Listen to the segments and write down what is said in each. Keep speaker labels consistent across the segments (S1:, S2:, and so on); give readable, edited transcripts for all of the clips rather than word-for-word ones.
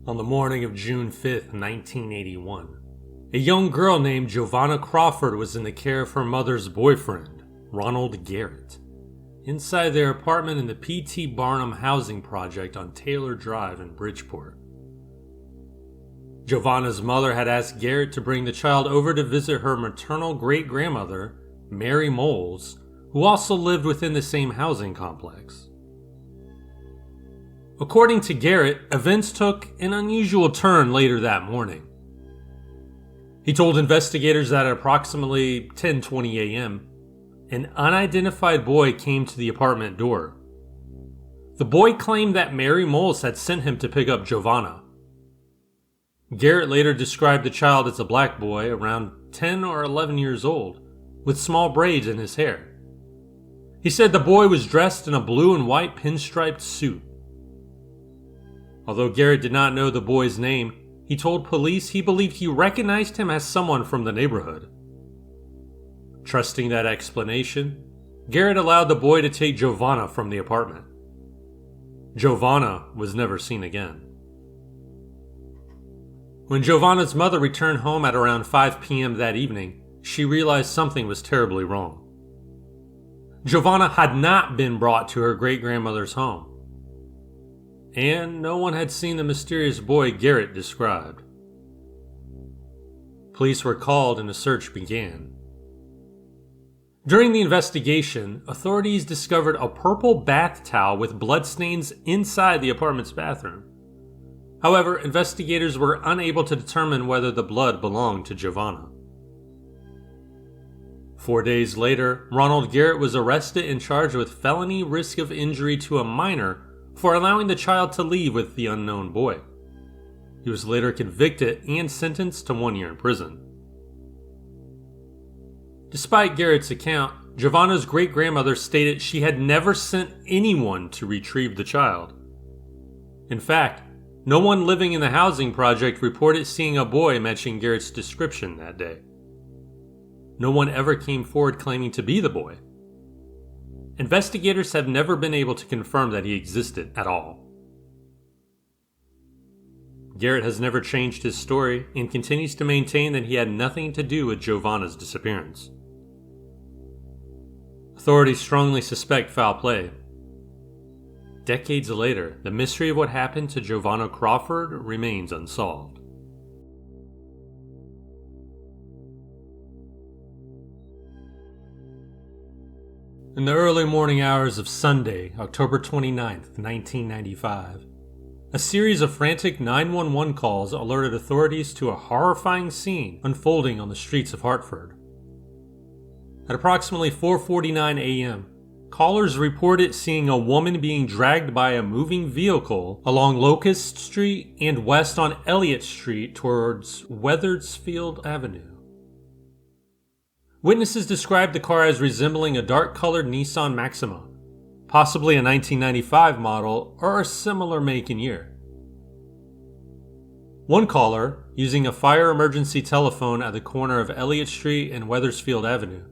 S1: On the morning of June 5th, 1981, a young girl named Giovanna Crawford was in the care of her mother's boyfriend, Ronald Garrett, inside their apartment in the P.T. Barnum housing project on Taylor Drive in Bridgeport. Giovanna's mother had asked Garrett to bring the child over to visit her maternal great-grandmother, Mary Moles, who also lived within the same housing complex. According to Garrett, events took an unusual turn later that morning. He told investigators that at approximately 10:20 a.m., an unidentified boy came to the apartment door. The boy claimed that Mary Moles had sent him to pick up Giovanna. Garrett later described the child as a black boy around 10 or 11 years old, with small braids in his hair. He said the boy was dressed in a blue and white pinstriped suit. Although Garrett did not know the boy's name, he told police he believed he recognized him as someone from the neighborhood. Trusting that explanation, Garrett allowed the boy to take Giovanna from the apartment. Giovanna was never seen again. When Giovanna's mother returned home at around 5 p.m. that evening, she realized something was terribly wrong. Giovanna had not been brought to her great-grandmother's home, and no one had seen the mysterious boy Garrett described. Police were called and a search began. During the investigation, authorities discovered a purple bath towel with bloodstains inside the apartment's bathroom. However, investigators were unable to determine whether the blood belonged to Giovanna. 4 days later, Ronald Garrett was arrested and charged with felony risk of injury to a minor for allowing the child to leave with the unknown boy. He was later convicted and sentenced to 1 year in prison. Despite Garrett's account, Giovanna's great-grandmother stated she had never sent anyone to retrieve the child. In fact, no one living in the housing project reported seeing a boy matching Garrett's description that day. No one ever came forward claiming to be the boy. Investigators have never been able to confirm that he existed at all. Garrett has never changed his story and continues to maintain that he had nothing to do with Giovanna's disappearance. Authorities strongly suspect foul play. Decades later, the mystery of what happened to Giovanna Crawford remains unsolved. In the early morning hours of Sunday, October 29th, 1995, a series of frantic 911 calls alerted authorities to a horrifying scene unfolding on the streets of Hartford. At approximately 4:49 a.m., callers reported seeing a woman being dragged by a moving vehicle along Locust Street and west on Elliott Street towards Wethersfield Avenue. Witnesses described the car as resembling a dark-colored Nissan Maxima, possibly a 1995 model or a similar make and year. One caller, using a fire emergency telephone at the corner of Elliott Street and Wethersfield Avenue,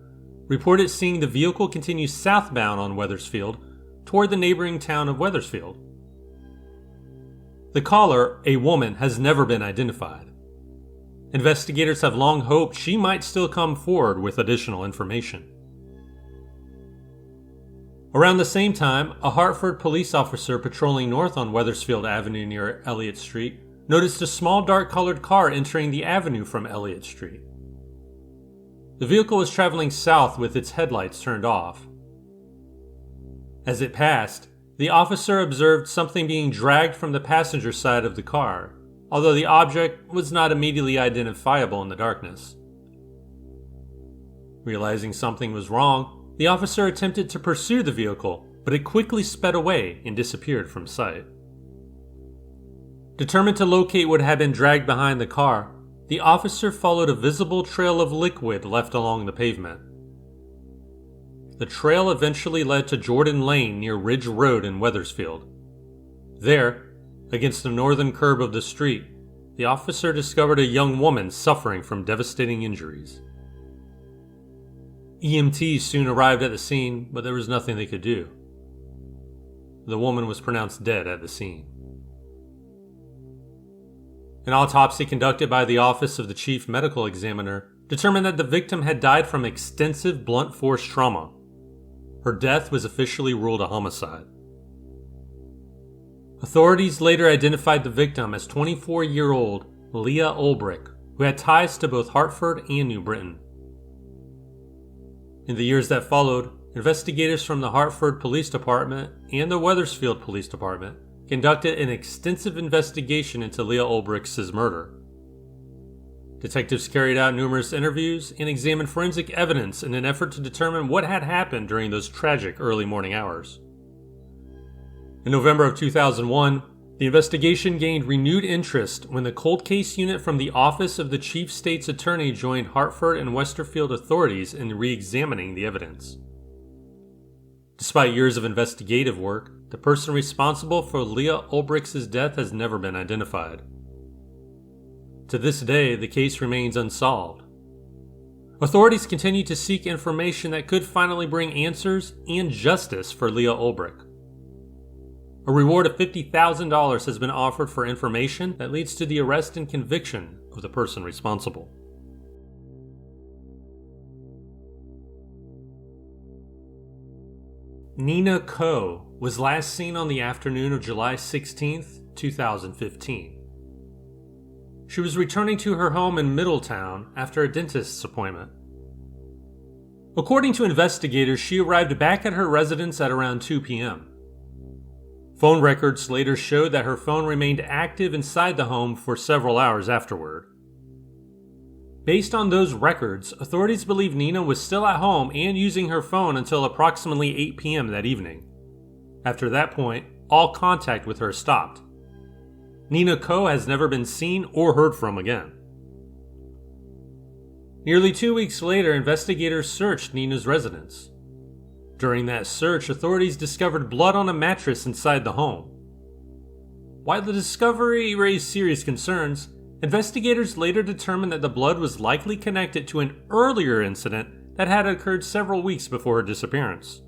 S1: reported seeing the vehicle continue southbound on Wethersfield toward the neighboring town of Wethersfield. The caller, a woman, has never been identified. Investigators have long hoped she might still come forward with additional information. Around the same time, a Hartford police officer patrolling north on Wethersfield Avenue near Elliott Street noticed a small dark-colored car entering the avenue from Elliott Street. The vehicle was traveling south with its headlights turned off. As it passed, the officer observed something being dragged from the passenger side of the car, although the object was not immediately identifiable in the darkness. Realizing something was wrong, the officer attempted to pursue the vehicle, but it quickly sped away and disappeared from sight. Determined to locate what had been dragged behind the car, the officer followed a visible trail of liquid left along the pavement. The trail eventually led to Jordan Lane near Ridge Road in Wethersfield. There, against the northern curb of the street, the officer discovered a young woman suffering from devastating injuries. EMTs soon arrived at the scene, but there was nothing they could do. The woman was pronounced dead at the scene. An autopsy conducted by the Office of the Chief Medical Examiner determined that the victim had died from extensive blunt force trauma. Her death was officially ruled a homicide. Authorities later identified the victim as 24-year-old Leah Ulbrich, who had ties to both Hartford and New Britain. In the years that followed, investigators from the Hartford Police Department and the Wethersfield Police Department conducted an extensive investigation into Leah Ulbrich's murder. Detectives carried out numerous interviews and examined forensic evidence in an effort to determine what had happened during those tragic early morning hours. In November of 2001, the investigation gained renewed interest when the cold case unit from the Office of the Chief State's Attorney joined Hartford and Westerfield authorities in re-examining the evidence. Despite years of investigative work, the person responsible for Leah Ulbrich's death has never been identified. To this day, the case remains unsolved. Authorities continue to seek information that could finally bring answers and justice for Leah Ulbrich. A reward of $50,000 has been offered for information that leads to the arrest and conviction of the person responsible. Nina Coe was last seen on the afternoon of July 16, 2015. She was returning to her home in Middletown after a dentist's appointment. According to investigators, she arrived back at her residence at around 2 p.m. Phone records later showed that her phone remained active inside the home for several hours afterward. Based on those records, authorities believe Nina was still at home and using her phone until approximately 8 p.m. that evening. After that point, all contact with her stopped. Nina Coe has never been seen or heard from again. Nearly 2 weeks later, investigators searched Nina's residence. During that search, authorities discovered blood on a mattress inside the home. While the discovery raised serious concerns, investigators later determined that the blood was likely connected to an earlier incident that had occurred several weeks before her disappearance.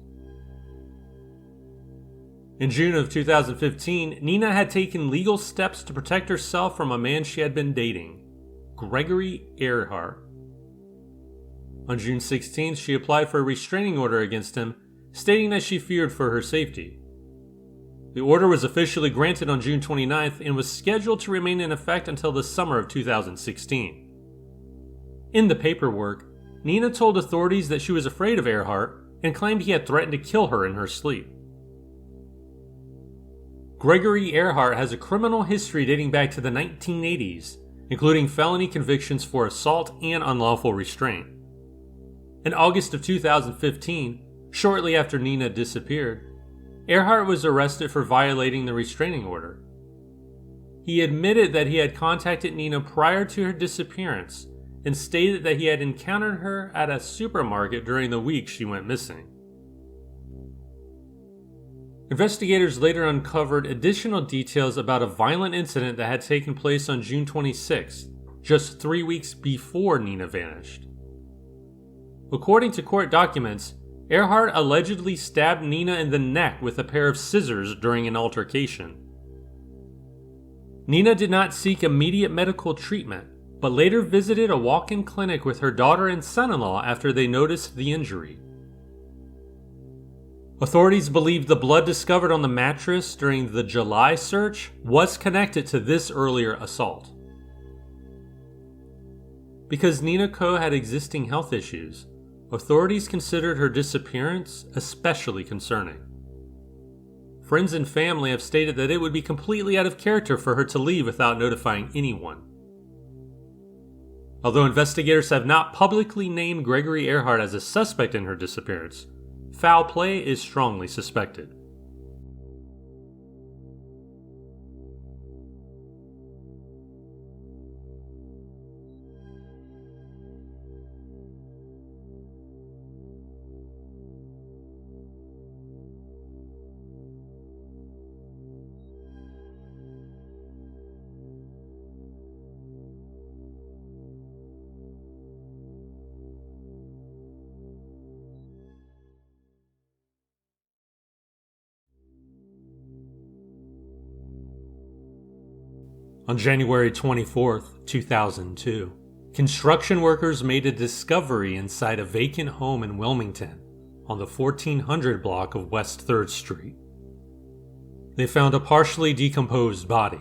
S1: In June of 2015, Nina had taken legal steps to protect herself from a man she had been dating, Gregory Earhart. On June 16th, she applied for a restraining order against him, stating that she feared for her safety. The order was officially granted on June 29th and was scheduled to remain in effect until the summer of 2016. In the paperwork, Nina told authorities that she was afraid of Earhart and claimed he had threatened to kill her in her sleep. Gregory Earhart has a criminal history dating back to the 1980s, including felony convictions for assault and unlawful restraint. In August of 2015, shortly after Nina disappeared, Earhart was arrested for violating the restraining order. He admitted that he had contacted Nina prior to her disappearance and stated that he had encountered her at a supermarket during the week she went missing. Investigators later uncovered additional details about a violent incident that had taken place on June 26, just 3 weeks before Nina vanished. According to court documents, Earhart allegedly stabbed Nina in the neck with a pair of scissors during an altercation. Nina did not seek immediate medical treatment, but later visited a walk-in clinic with her daughter and son-in-law after they noticed the injury. Authorities believe the blood discovered on the mattress during the July search was connected to this earlier assault. Because Nina Coe had existing health issues, authorities considered her disappearance especially concerning. Friends and family have stated that it would be completely out of character for her to leave without notifying anyone. Although investigators have not publicly named Gregory Earhart as a suspect in her disappearance, foul play is strongly suspected. On January 24, 2002, construction workers made a discovery inside a vacant home in Wilmington on the 1400 block of West 3rd Street. They found a partially decomposed body.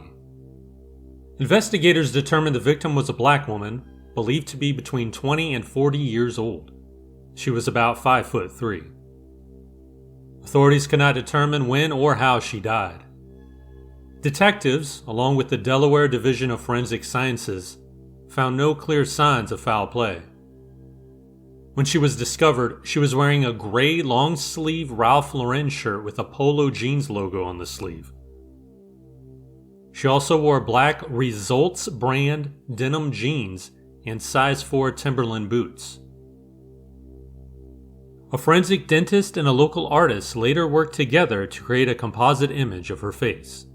S1: Investigators determined the victim was a black woman, believed to be between 20 and 40 years old. She was about 5'3". Authorities could not determine when or how she died. Detectives, along with the Delaware Division of Forensic Sciences, found no clear signs of foul play. When she was discovered, she was wearing a gray long-sleeve Ralph Lauren shirt with a Polo Jeans logo on the sleeve. She also wore black Results brand denim jeans and size 4 Timberland boots. A forensic dentist and a local artist later worked together to create a composite image of her face.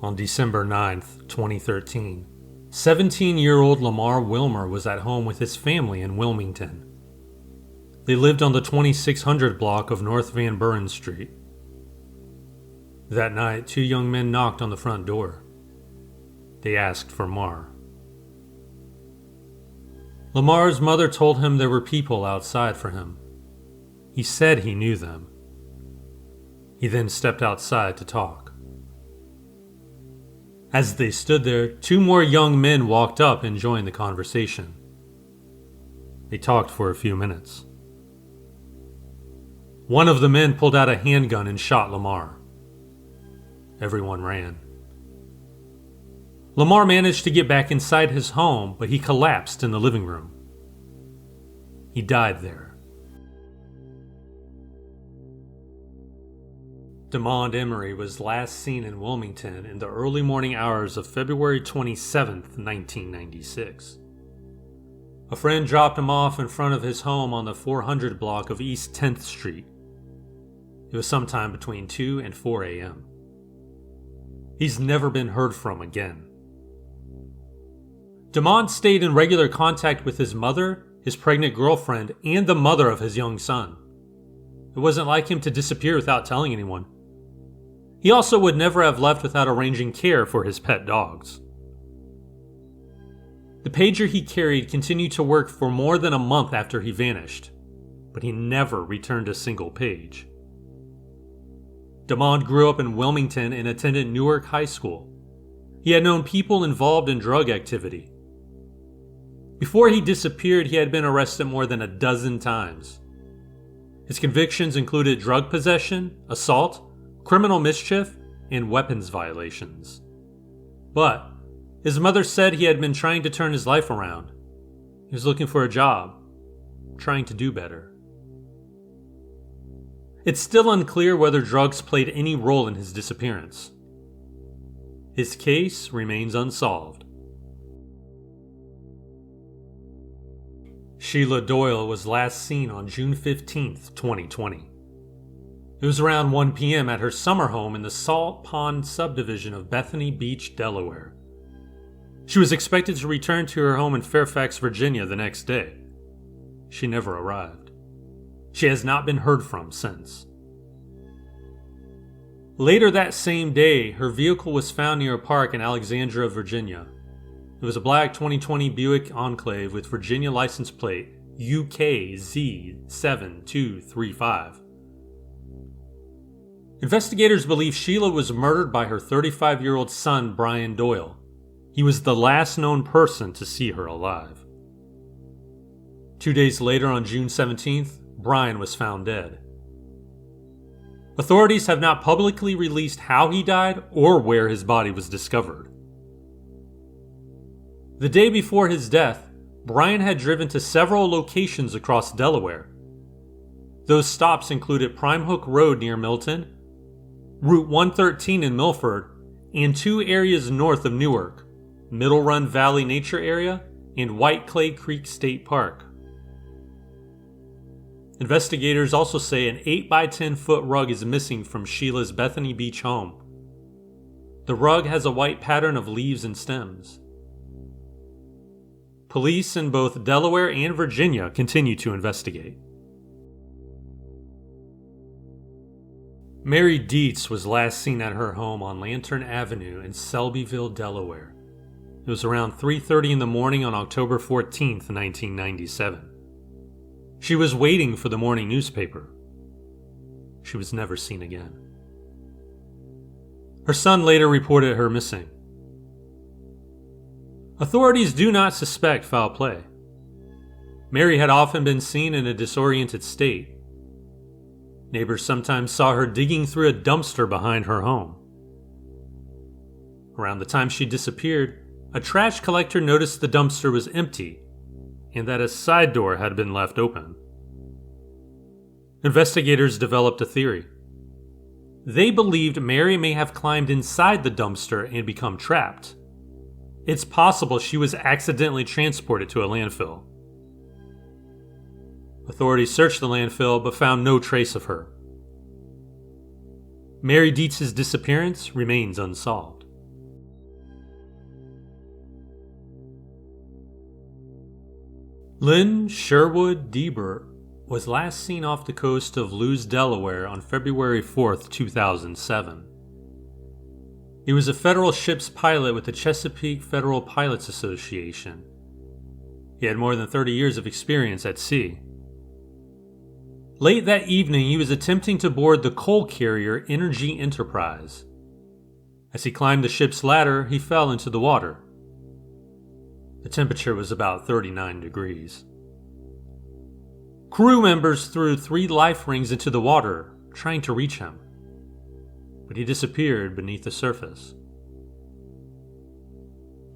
S1: On December 9, 2013, 17-year-old Lamar Wilmer was at home with his family in Wilmington. They lived on the 2600 block of North Van Buren Street. That night, 2 young men knocked on the front door. They asked for Lamar. Lamar's mother told him there were people outside for him. He said he knew them. He then stepped outside to talk. As they stood there, 2 more young men walked up and joined the conversation. They talked for a few minutes. One of the men pulled out a handgun and shot Lamar. Everyone ran. Lamar managed to get back inside his home, but he collapsed in the living room. He died there. Demond Emery was last seen in Wilmington in the early morning hours of February 27, 1996. A friend dropped him off in front of his home on the 400 block of East 10th Street. It was sometime between 2 and 4 a.m. He's never been heard from again. Demond stayed in regular contact with his mother, his pregnant girlfriend, and the mother of his young son. It wasn't like him to disappear without telling anyone. He also would never have left without arranging care for his pet dogs. The pager he carried continued to work for more than a month after he vanished, but he never returned a single page. Demond grew up in Wilmington and attended Newark High School. He had known people involved in drug activity. Before he disappeared, he had been arrested more than a dozen times. His convictions included drug possession, assault, criminal mischief, and weapons violations. But his mother said he had been trying to turn his life around. He was looking for a job, trying to do better. It's still unclear whether drugs played any role in his disappearance. His case remains unsolved. Sheila Doyle was last seen on June 15, 2020. It was around 1 p.m. at her summer home in the Salt Pond subdivision of Bethany Beach, Delaware. She was expected to return to her home in Fairfax, Virginia the next day. She never arrived. She has not been heard from since. Later that same day, her vehicle was found near a park in Alexandria, Virginia. It was a black 2020 Buick Enclave with Virginia license plate UKZ7235. Investigators believe Sheila was murdered by her 35-year-old son, Brian Doyle. He was the last known person to see her alive. 2 days later, on June 17th, Brian was found dead. Authorities have not publicly released how he died or where his body was discovered. The day before his death, Brian had driven to several locations across Delaware. Those stops included Prime Hook Road near Milton, Route 113 in Milford, and 2 areas north of Newark, Middle Run Valley Nature Area and White Clay Creek State Park. Investigators also say an 8x10-foot rug is missing from Sheila's Bethany Beach home. The rug has a white pattern of leaves and stems. Police in both Delaware and Virginia continue to investigate. Mary Dietz was last seen at her home on Lantern Avenue in Selbyville, Delaware. It was around 3:30 in the morning on October 14th, 1997. She was waiting for the morning newspaper. She was never seen again. Her son later reported her missing. Authorities do not suspect foul play. Mary had often been seen in a disoriented state. Neighbors sometimes saw her digging through a dumpster behind her home. Around the time she disappeared, a trash collector noticed the dumpster was empty and that a side door had been left open. Investigators developed a theory. They believed Mary may have climbed inside the dumpster and become trapped. It's possible she was accidentally transported to a landfill. Authorities searched the landfill but found no trace of her. Mary Dietz's disappearance remains unsolved. Lynn Sherwood Deibert was last seen off the coast of Lewes, Delaware on February 4, 2007. He was a federal ship's pilot with the Chesapeake Federal Pilots Association. He had more than 30 years of experience at sea. Late that evening, he was attempting to board the coal carrier Energy Enterprise. As he climbed the ship's ladder, he fell into the water. The temperature was about 39 degrees. Crew members threw 3 life rings into the water, trying to reach him, but he disappeared beneath the surface.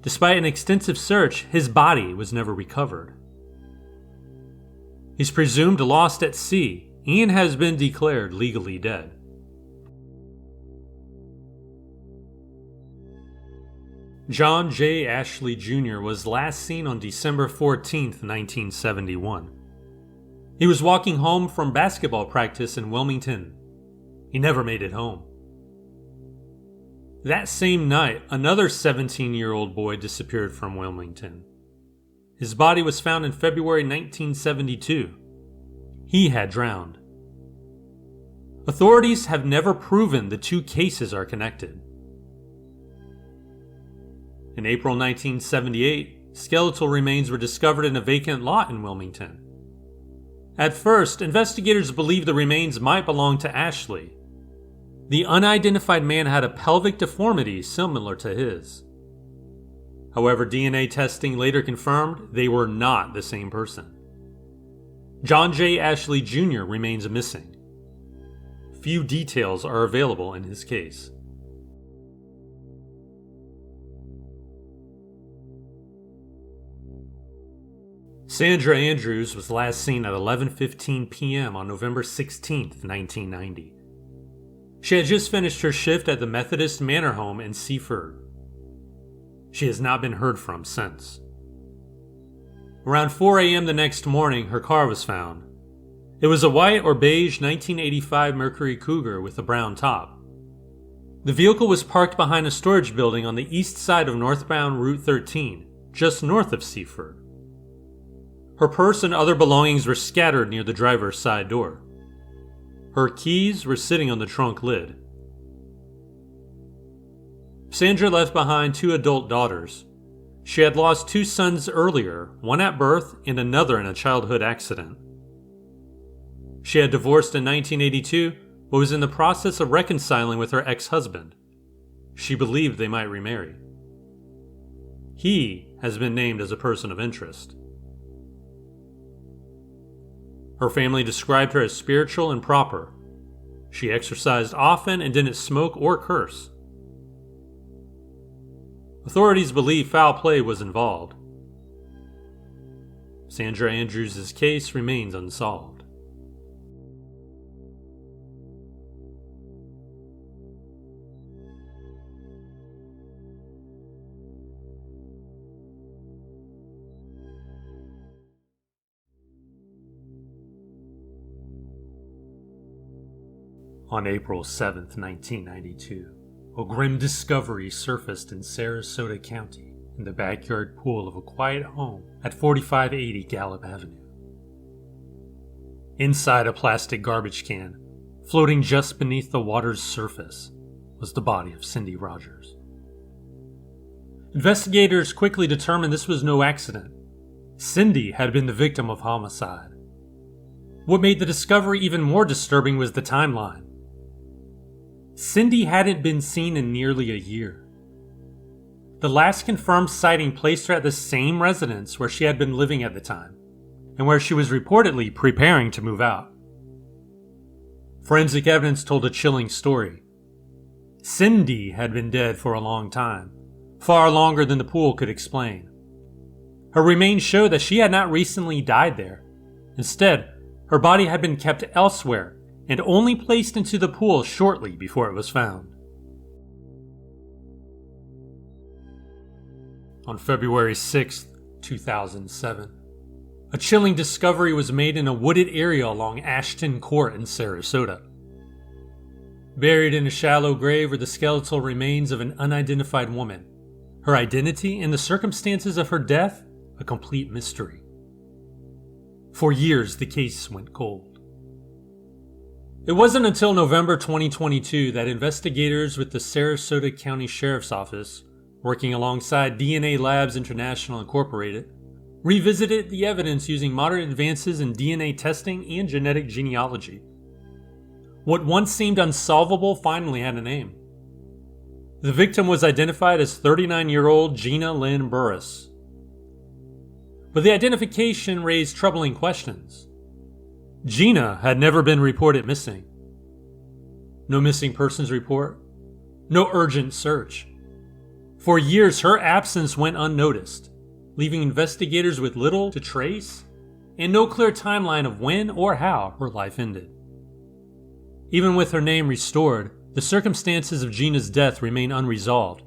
S1: Despite an extensive search, his body was never recovered. He's presumed lost at sea and has been declared legally dead. John J. Ashley Jr. was last seen on December 14, 1971. He was walking home from basketball practice in Wilmington. He never made it home. That same night, another 17-year-old boy disappeared from Wilmington. His body was found in February 1972. He had drowned. Authorities have never proven the 2 cases are connected. In April 1978, skeletal remains were discovered in a vacant lot in Wilmington. At first, investigators believed the remains might belong to Ashley. The unidentified man had a pelvic deformity similar to his. However, DNA testing later confirmed they were not the same person. John J. Ashley Jr. remains missing. Few details are available in his case. Sandra Andrews was last seen at 11:15 p.m. on November 16, 1990. She had just finished her shift at the Methodist Manor Home in Seaford. She has not been heard from since. Around 4 a.m. the next morning, her car was found. It was a white or beige 1985 Mercury Cougar with a brown top. The vehicle was parked behind a storage building on the east side of northbound Route 13, just north of Seaford. Her purse and other belongings were scattered near the driver's side door. Her keys were sitting on the trunk lid. Sandra left behind 2 adult daughters. She had lost 2 sons earlier, one at birth and another in a childhood accident. She had divorced in 1982, but was in the process of reconciling with her ex-husband. She believed they might remarry. He has been named as a person of interest. Her family described her as spiritual and proper. She exercised often and didn't smoke or curse. Authorities believe foul play was involved. Sandra Andrews' case remains unsolved. On April 7, 1992, a grim discovery surfaced in Sarasota County in the backyard pool of a quiet home at 4580 Gallup Avenue. Inside a plastic garbage can, Floating just beneath the water's surface was the body of Cindy Rogers. Investigators quickly determined this was no accident. Cindy had been the victim of homicide. What made the discovery even more disturbing was the timeline. Cindy hadn't been seen in nearly a year. The last confirmed sighting placed her at the same residence where she had been living at the time, and where she was reportedly preparing to move out. Forensic evidence told a chilling story. Cindy had been dead for a long time, far longer than the pool could explain. Her remains showed that she had not recently died there. Instead, her body had been kept elsewhere and only placed into the pool shortly before it was found. On February 6, 2007, a chilling discovery was made in a wooded area along Ashton Court in Sarasota. Buried in a shallow grave were the skeletal remains of an unidentified woman. Her identity and the circumstances of her death, a complete mystery. For years, the case went cold. It wasn't until November 2022 that investigators with the Sarasota County Sheriff's Office, working alongside DNA Labs International Incorporated, revisited the evidence using modern advances in DNA testing and genetic genealogy. What once seemed unsolvable finally had a name. The victim was identified as 39-year-old Gina Lynn Burris. But the identification raised troubling questions. Gina had never been reported missing. No missing persons report. No urgent search. For years, her absence went unnoticed, leaving investigators with little to trace and no clear timeline of when or how her life ended. Even with her name restored, the circumstances of Gina's death remain unresolved.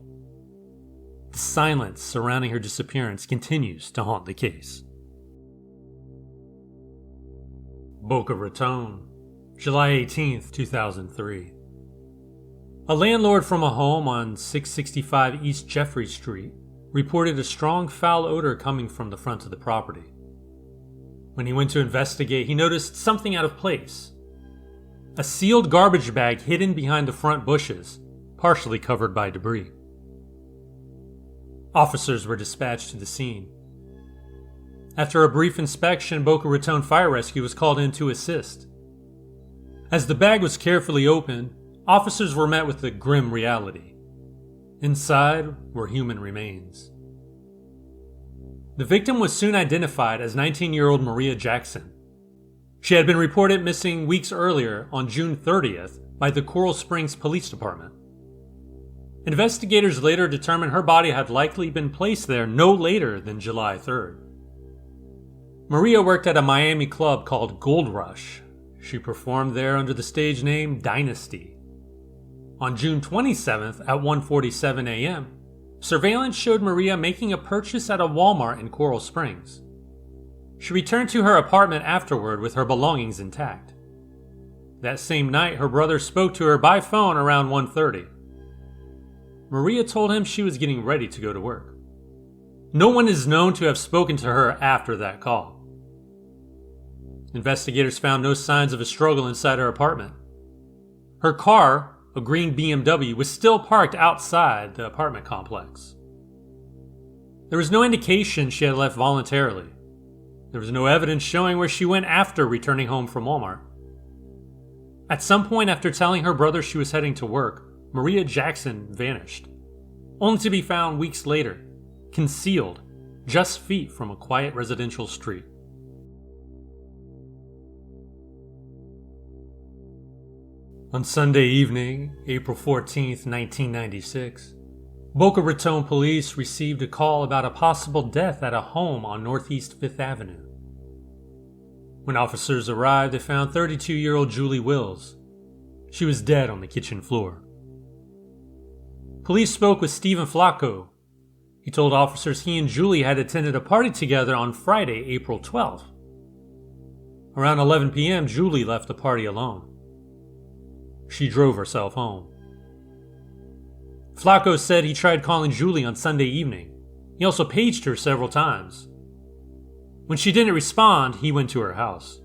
S1: The silence surrounding her disappearance continues to haunt the case. Boca Raton, July 18, 2003. A landlord from a home on 665 East Jeffrey Street reported a strong foul odor coming from the front of the property. When he went to investigate, he noticed something out of place. A sealed garbage bag hidden behind the front bushes, partially covered by debris. Officers were dispatched to the scene. After a brief inspection, Boca Raton Fire Rescue was called in to assist. As the bag was carefully opened, officers were met with the grim reality. Inside were human remains. The victim was soon identified as 19-year-old Maria Jackson. She had been reported missing weeks earlier on June 30th by the Coral Springs Police Department. Investigators later determined her body had likely been placed there no later than July 3rd. Maria worked at a Miami club called Gold Rush. She performed there under the stage name Dynasty. On June 27th at 1:47 a.m., surveillance showed Maria making a purchase at a Walmart in Coral Springs. She returned to her apartment afterward with her belongings intact. That same night, her brother spoke to her by phone around 1:30. Maria told him she was getting ready to go to work. No one is known to have spoken to her after that call. Investigators found no signs of a struggle inside her apartment. Her car, a green BMW, was still parked outside the apartment complex. There was no indication she had left voluntarily. There was no evidence showing where she went after returning home from Walmart. At some point after telling her brother she was heading to work, Maria Jackson vanished, only to be found weeks later, concealed, just feet from a quiet residential street. On Sunday evening, April 14, 1996, Boca Raton police received a call about a possible death at a home on Northeast 5th Avenue. When officers arrived, they found 32-year-old Julie Wills. She was dead on the kitchen floor. Police spoke with Stephen Flacco. He told officers he and Julie had attended a party together on Friday, April 12th. Around 11 p.m., Julie left the party alone. She drove herself home. Flacco said he tried calling Julie on Sunday evening. He also paged her several times. When she didn't respond, he went to her house.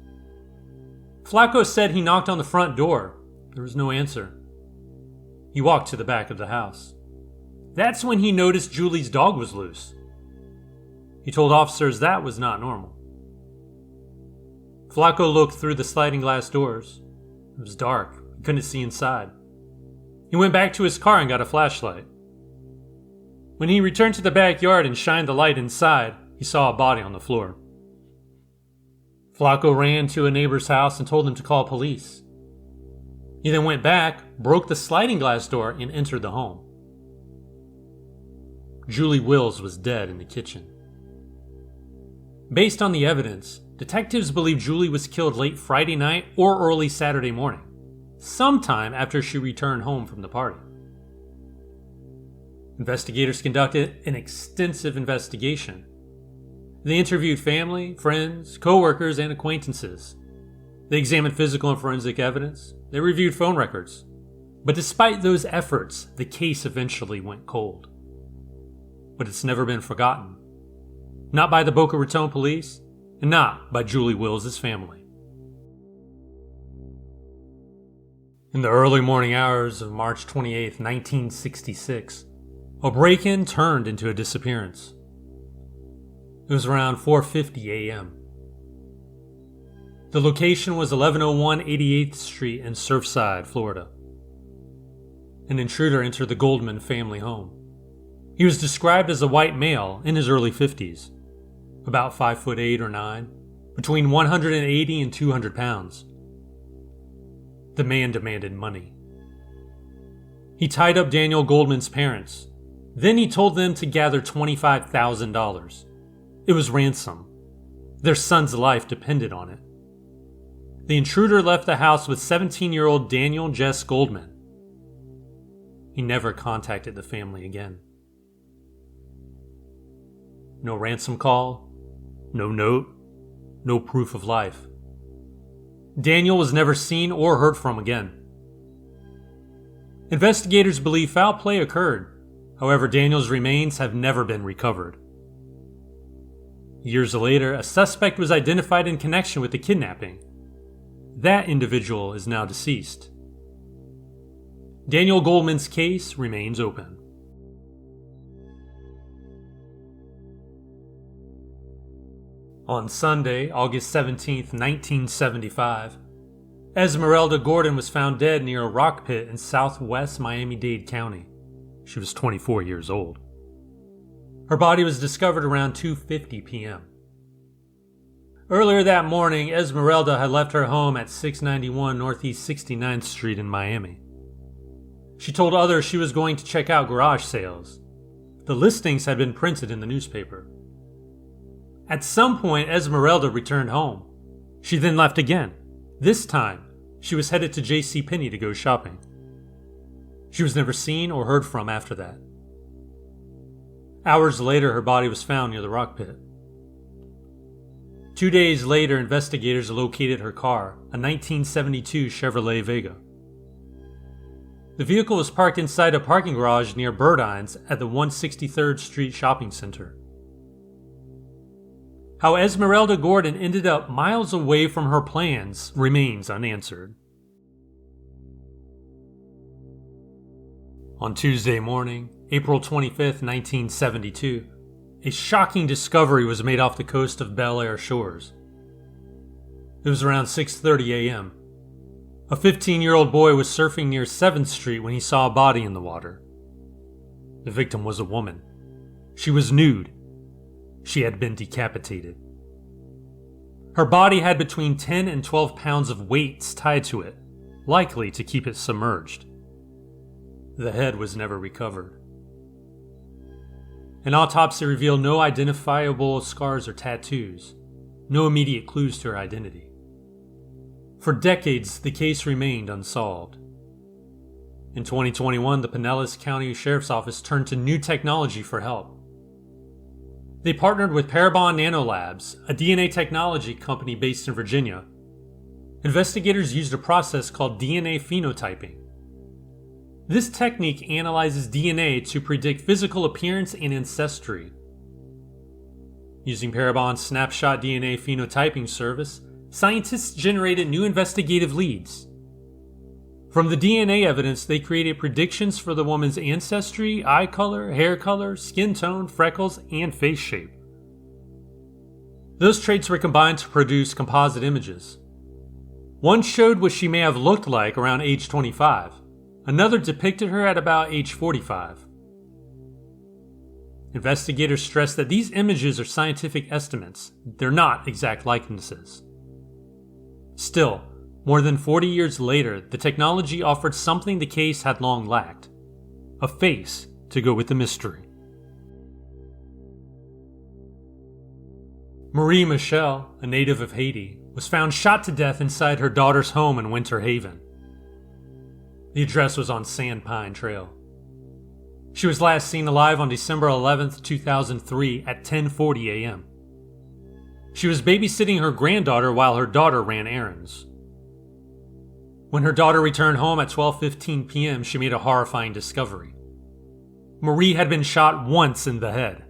S1: Flacco said he knocked on the front door, There was no answer. He walked to the back of the house. That's when he noticed Julie's dog was loose. He told officers that was not normal. Flacco looked through the sliding glass doors. It was dark. He couldn't see inside. He went back to his car and got a flashlight. When he returned to the backyard and shined the light inside, he saw a body on the floor. Flacco ran to a neighbor's house and told them to call police. He then went back, broke the sliding glass door, and entered the home. Julie Wills was dead in the kitchen. Based on the evidence, detectives believe Julie was killed late Friday night or early Saturday morning, sometime after she returned home from the party. Investigators conducted an extensive investigation. They interviewed family, friends, co-workers, and acquaintances. They examined physical and forensic evidence. They reviewed phone records. But despite those efforts, the case eventually went cold. But it's never been forgotten. Not by the Boca Raton police, and not by Julie Wills' family. In the early morning hours of March 28, 1966, a break-in turned into a disappearance. It was around 4:50 a.m. The location was 1101 88th Street in Surfside, Florida. An intruder entered the Goldman family home. He was described as a white male in his early 50s, about 5'8" or 9, between 180 and 200 pounds. The man demanded money. He tied up Daniel Goldman's parents. Then he told them to gather $25,000. It was ransom. Their son's life depended on it. The intruder left the house with 17-year-old Daniel Jess Goldman. He never contacted the family again. No ransom call, no note, no proof of life. Daniel was never seen or heard from again. Investigators believe foul play occurred. However, Daniel's remains have never been recovered. Years later, a suspect was identified in connection with the kidnapping. That individual is now deceased. Daniel Goldman's case remains open. On Sunday, August 17, 1975, Esmeralda Gordon was found dead near a rock pit in southwest Miami-Dade County. She was 24 years old. Her body was discovered around 2:50 p.m. Earlier that morning, Esmeralda had left her home at 691 Northeast 69th Street in Miami. She told others she was going to check out garage sales. The listings had been printed in the newspaper. At some point, Esmeralda returned home. She then left again. This time, she was headed to JCPenney to go shopping. She was never seen or heard from after that. Hours later, her body was found near the rock pit. 2 days later, investigators located her car, a 1972 Chevrolet Vega. The vehicle was parked inside a parking garage near Burdines at the 163rd Street Shopping Center. How Esmeralda Gordon ended up miles away from her plans remains unanswered. On Tuesday morning, April 25, 1972, a shocking discovery was made off the coast of Bel Air shores. It was around 6:30 a.m. A 15-year-old boy was surfing near 7th Street when he saw a body in the water. The victim was a woman. She was nude. She had been decapitated. Her body had between 10 and 12 pounds of weights tied to it, likely to keep it submerged. The head was never recovered. An autopsy revealed no identifiable scars or tattoos, no immediate clues to her identity. For decades, the case remained unsolved. In 2021, the Pinellas County Sheriff's Office turned to new technology for help. They partnered with Parabon Nanolabs, a DNA technology company based in Virginia. Investigators used a process called DNA phenotyping. This technique analyzes DNA to predict physical appearance and ancestry. Using Parabon's snapshot DNA phenotyping service, scientists generated new investigative leads. From the DNA evidence, they created predictions for the woman's ancestry, eye color, hair color, skin tone, freckles, and face shape. Those traits were combined to produce composite images. One showed what she may have looked like around age 25. Another depicted her at about age 45. Investigators stress that these images are scientific estimates. They're not exact likenesses. Still, more than 40 years later, the technology offered something the case had long lacked: a face to go with the mystery. Marie Michel, a native of Haiti, was found shot to death inside her daughter's home in Winter Haven. The address was on Sandpine Trail. She was last seen alive on December 11, 2003 at 10:40 a.m. She was babysitting her granddaughter while her daughter ran errands. When her daughter returned home at 12:15 p.m., she made a horrifying discovery. Marie had been shot once in the head.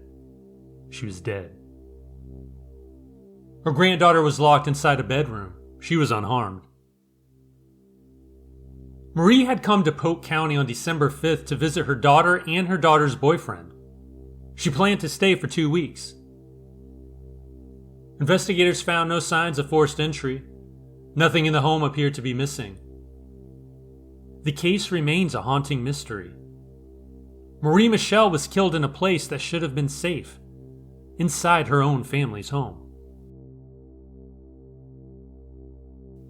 S1: She was dead. Her granddaughter was locked inside a bedroom. She was unharmed. Marie had come to Polk County on December 5th to visit her daughter and her daughter's boyfriend. She planned to stay for 2 weeks. Investigators found no signs of forced entry. Nothing in the home appeared to be missing. The case remains a haunting mystery. Marie Michel was killed in a place that should have been safe, inside her own family's home.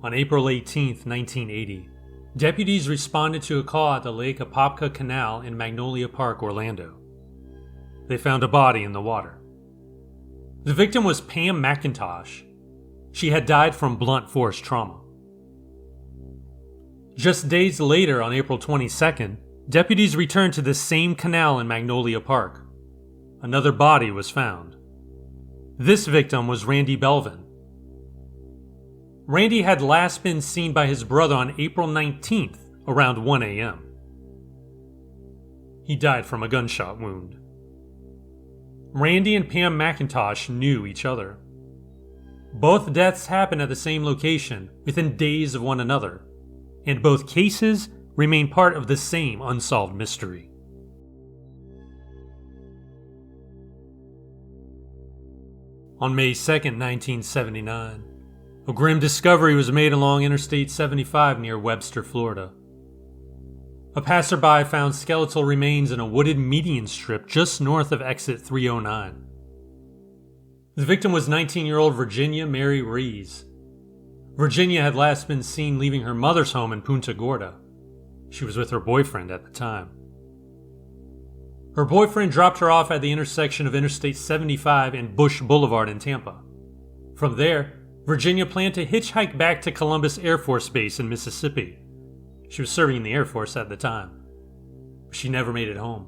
S1: On April 18, 1980, deputies responded to a call at the Lake Apopka Canal in Magnolia Park, Orlando. They found a body in the water. The victim was Pam McIntosh. She had died from blunt force trauma. Just days later, on April 22nd, deputies returned to the same canal in Magnolia Park. Another body was found. This victim was Randy Belvin. Randy had last been seen by his brother on April 19th, around 1 a.m. He died from a gunshot wound. Randy and Pam McIntosh knew each other. Both deaths happened at the same location, within days of one another, and both cases remain part of the same unsolved mystery. On May 2nd, 1979, a grim discovery was made along Interstate 75 near Webster, Florida. A passerby found skeletal remains in a wooded median strip just north of exit 309. The victim was 19-year-old Virginia Mary Rees. Virginia had last been seen leaving her mother's home in Punta Gorda. She was with her boyfriend at the time. Her boyfriend dropped her off at the intersection of Interstate 75 and Bush Boulevard in Tampa. From there, Virginia planned to hitchhike back to Columbus Air Force Base in Mississippi. She was serving in the Air Force at the time. She never made it home.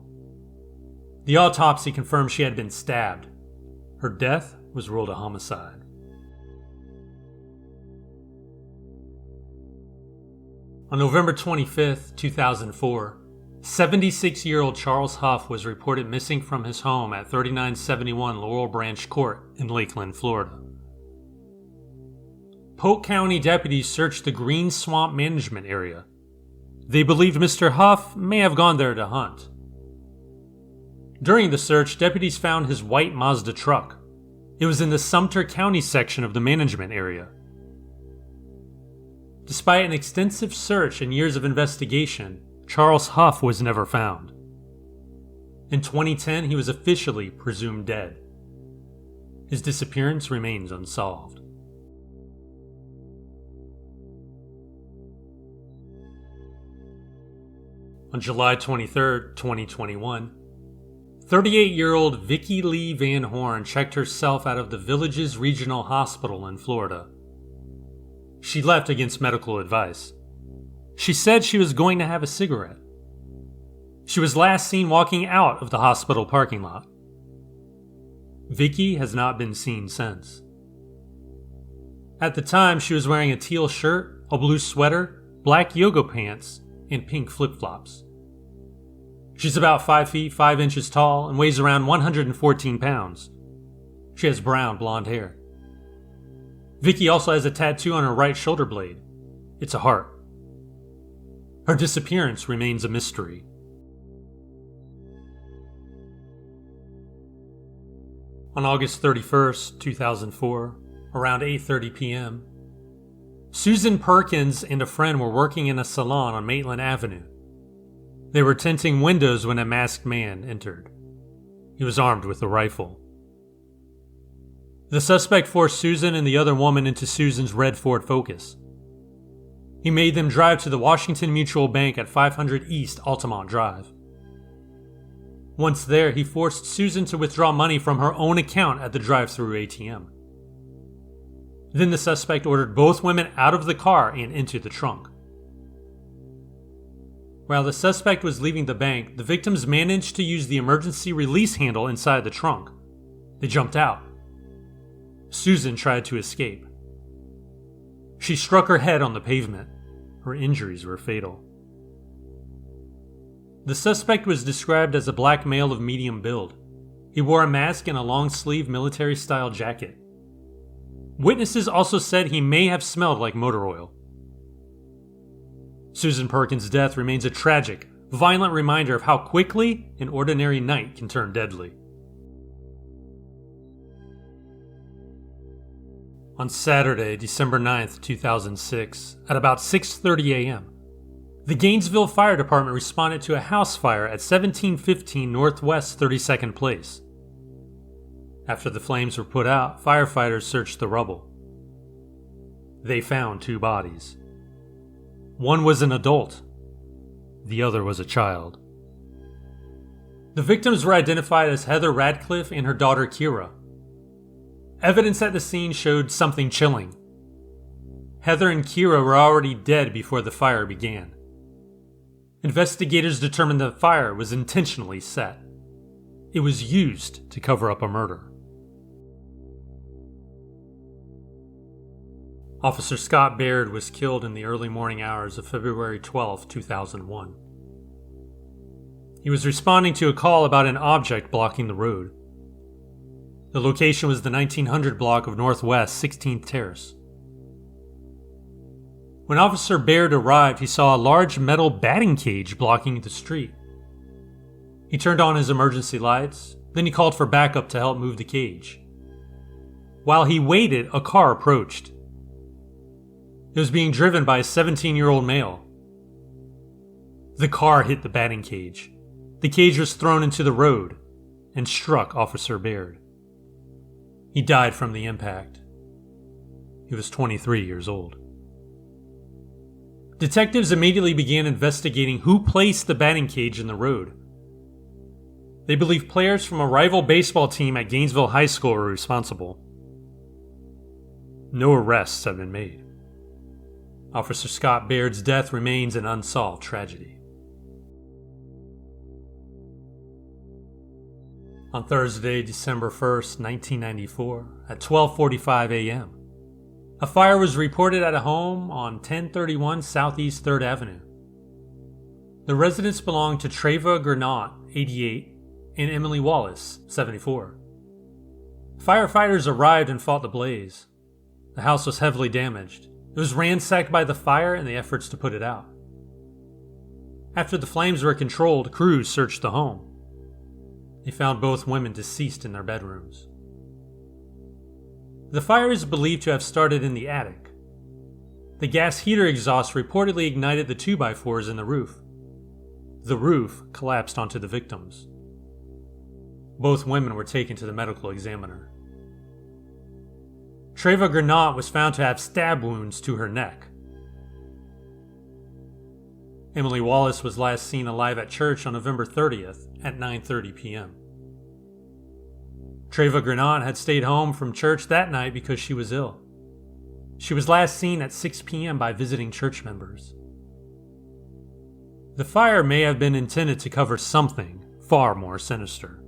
S1: The autopsy confirmed she had been stabbed. Her death was ruled a homicide. On November 25, 2004, 76-year-old Charles Huff was reported missing from his home at 3971 Laurel Branch Court in Lakeland, Florida. Polk County deputies searched the Green Swamp Management area. They believed Mr. Huff may have gone there to hunt. During the search, deputies found his white Mazda truck. It was in the Sumter County section of the management area. Despite an extensive search and years of investigation, Charles Huff was never found. In 2010, he was officially presumed dead. His disappearance remains unsolved. On July 23, 2021, 38-year-old Vicki Lee Van Horn checked herself out of the Villages Regional Hospital in Florida. She left against medical advice. She said she was going to have a cigarette. She was last seen walking out of the hospital parking lot. Vicki has not been seen since. At the time, she was wearing a teal shirt, a blue sweater, black yoga pants, and pink flip-flops. She's about 5 feet 5 inches tall and weighs around 114 pounds. She has brown blonde hair. Vicki also has a tattoo on her right shoulder blade. It's a heart. Her disappearance remains a mystery. On August 31st, 2004, around 8:30 p.m., Susan Perkins and a friend were working in a salon on Maitland Avenue. They were tinting windows when a masked man entered. He was armed with a rifle. The suspect forced Susan and the other woman into Susan's red Ford Focus. He made them drive to the Washington Mutual Bank at 500 East Altamont Drive. Once there, he forced Susan to withdraw money from her own account at the drive-thru ATM. Then the suspect ordered both women out of the car and into the trunk. While the suspect was leaving the bank, the victims managed to use the emergency release handle inside the trunk. They jumped out. Susan tried to escape. She struck her head on the pavement. Her injuries were fatal. The suspect was described as a black male of medium build. He wore a mask and a long-sleeve military-style jacket. Witnesses also said he may have smelled like motor oil. Susan Perkins' death remains a tragic, violent reminder of how quickly an ordinary night can turn deadly. On Saturday, December 9th, 2006, at about 6:30 a.m., the Gainesville Fire Department responded to a house fire at 1715 Northwest 32nd Place. After the flames were put out, firefighters searched the rubble. They found 2 bodies. One was an adult. The other was a child. The victims were identified as Heather Radcliffe and her daughter Kira. Evidence at the scene showed something chilling. Heather and Kira were already dead before the fire began. Investigators determined the fire was intentionally set. It was used to cover up a murder. Officer Scott Baird was killed in the early morning hours of February 12, 2001. He was responding to a call about an object blocking the road. The location was the 1900 block of Northwest 16th Terrace. When Officer Baird arrived, he saw a large metal batting cage blocking the street. He turned on his emergency lights, then he called for backup to help move the cage. While he waited, a car approached. It was being driven by a 17-year-old male. The car hit the batting cage. The cage was thrown into the road and struck Officer Baird. He died from the impact. He was 23 years old. Detectives immediately began investigating who placed the batting cage in the road. They believe players from a rival baseball team at Gainesville High School were responsible. No arrests have been made. Officer Scott Baird's death remains an unsolved tragedy. On Thursday, December 1st, 1994, at 12:45 a.m., a fire was reported at a home on 1031 Southeast 3rd Avenue. The residence belonged to Treva Granat, 88, and Emily Wallace, 74. Firefighters arrived and fought the blaze. The house was heavily damaged. It was ransacked by the fire and the efforts to put it out. After the flames were controlled, crews searched the home. They found both women deceased in their bedrooms. The fire is believed to have started in the attic. The gas heater exhaust reportedly ignited the 2x4s in the roof. The roof collapsed onto the victims. Both women were taken to the medical examiner. Treva Granat was found to have stab wounds to her neck. Emily Wallace was last seen alive at church on November 30th at 9:30 p.m. Treva Granat had stayed home from church that night because she was ill. She was last seen at 6 p.m. by visiting church members. The fire may have been intended to cover something far more sinister.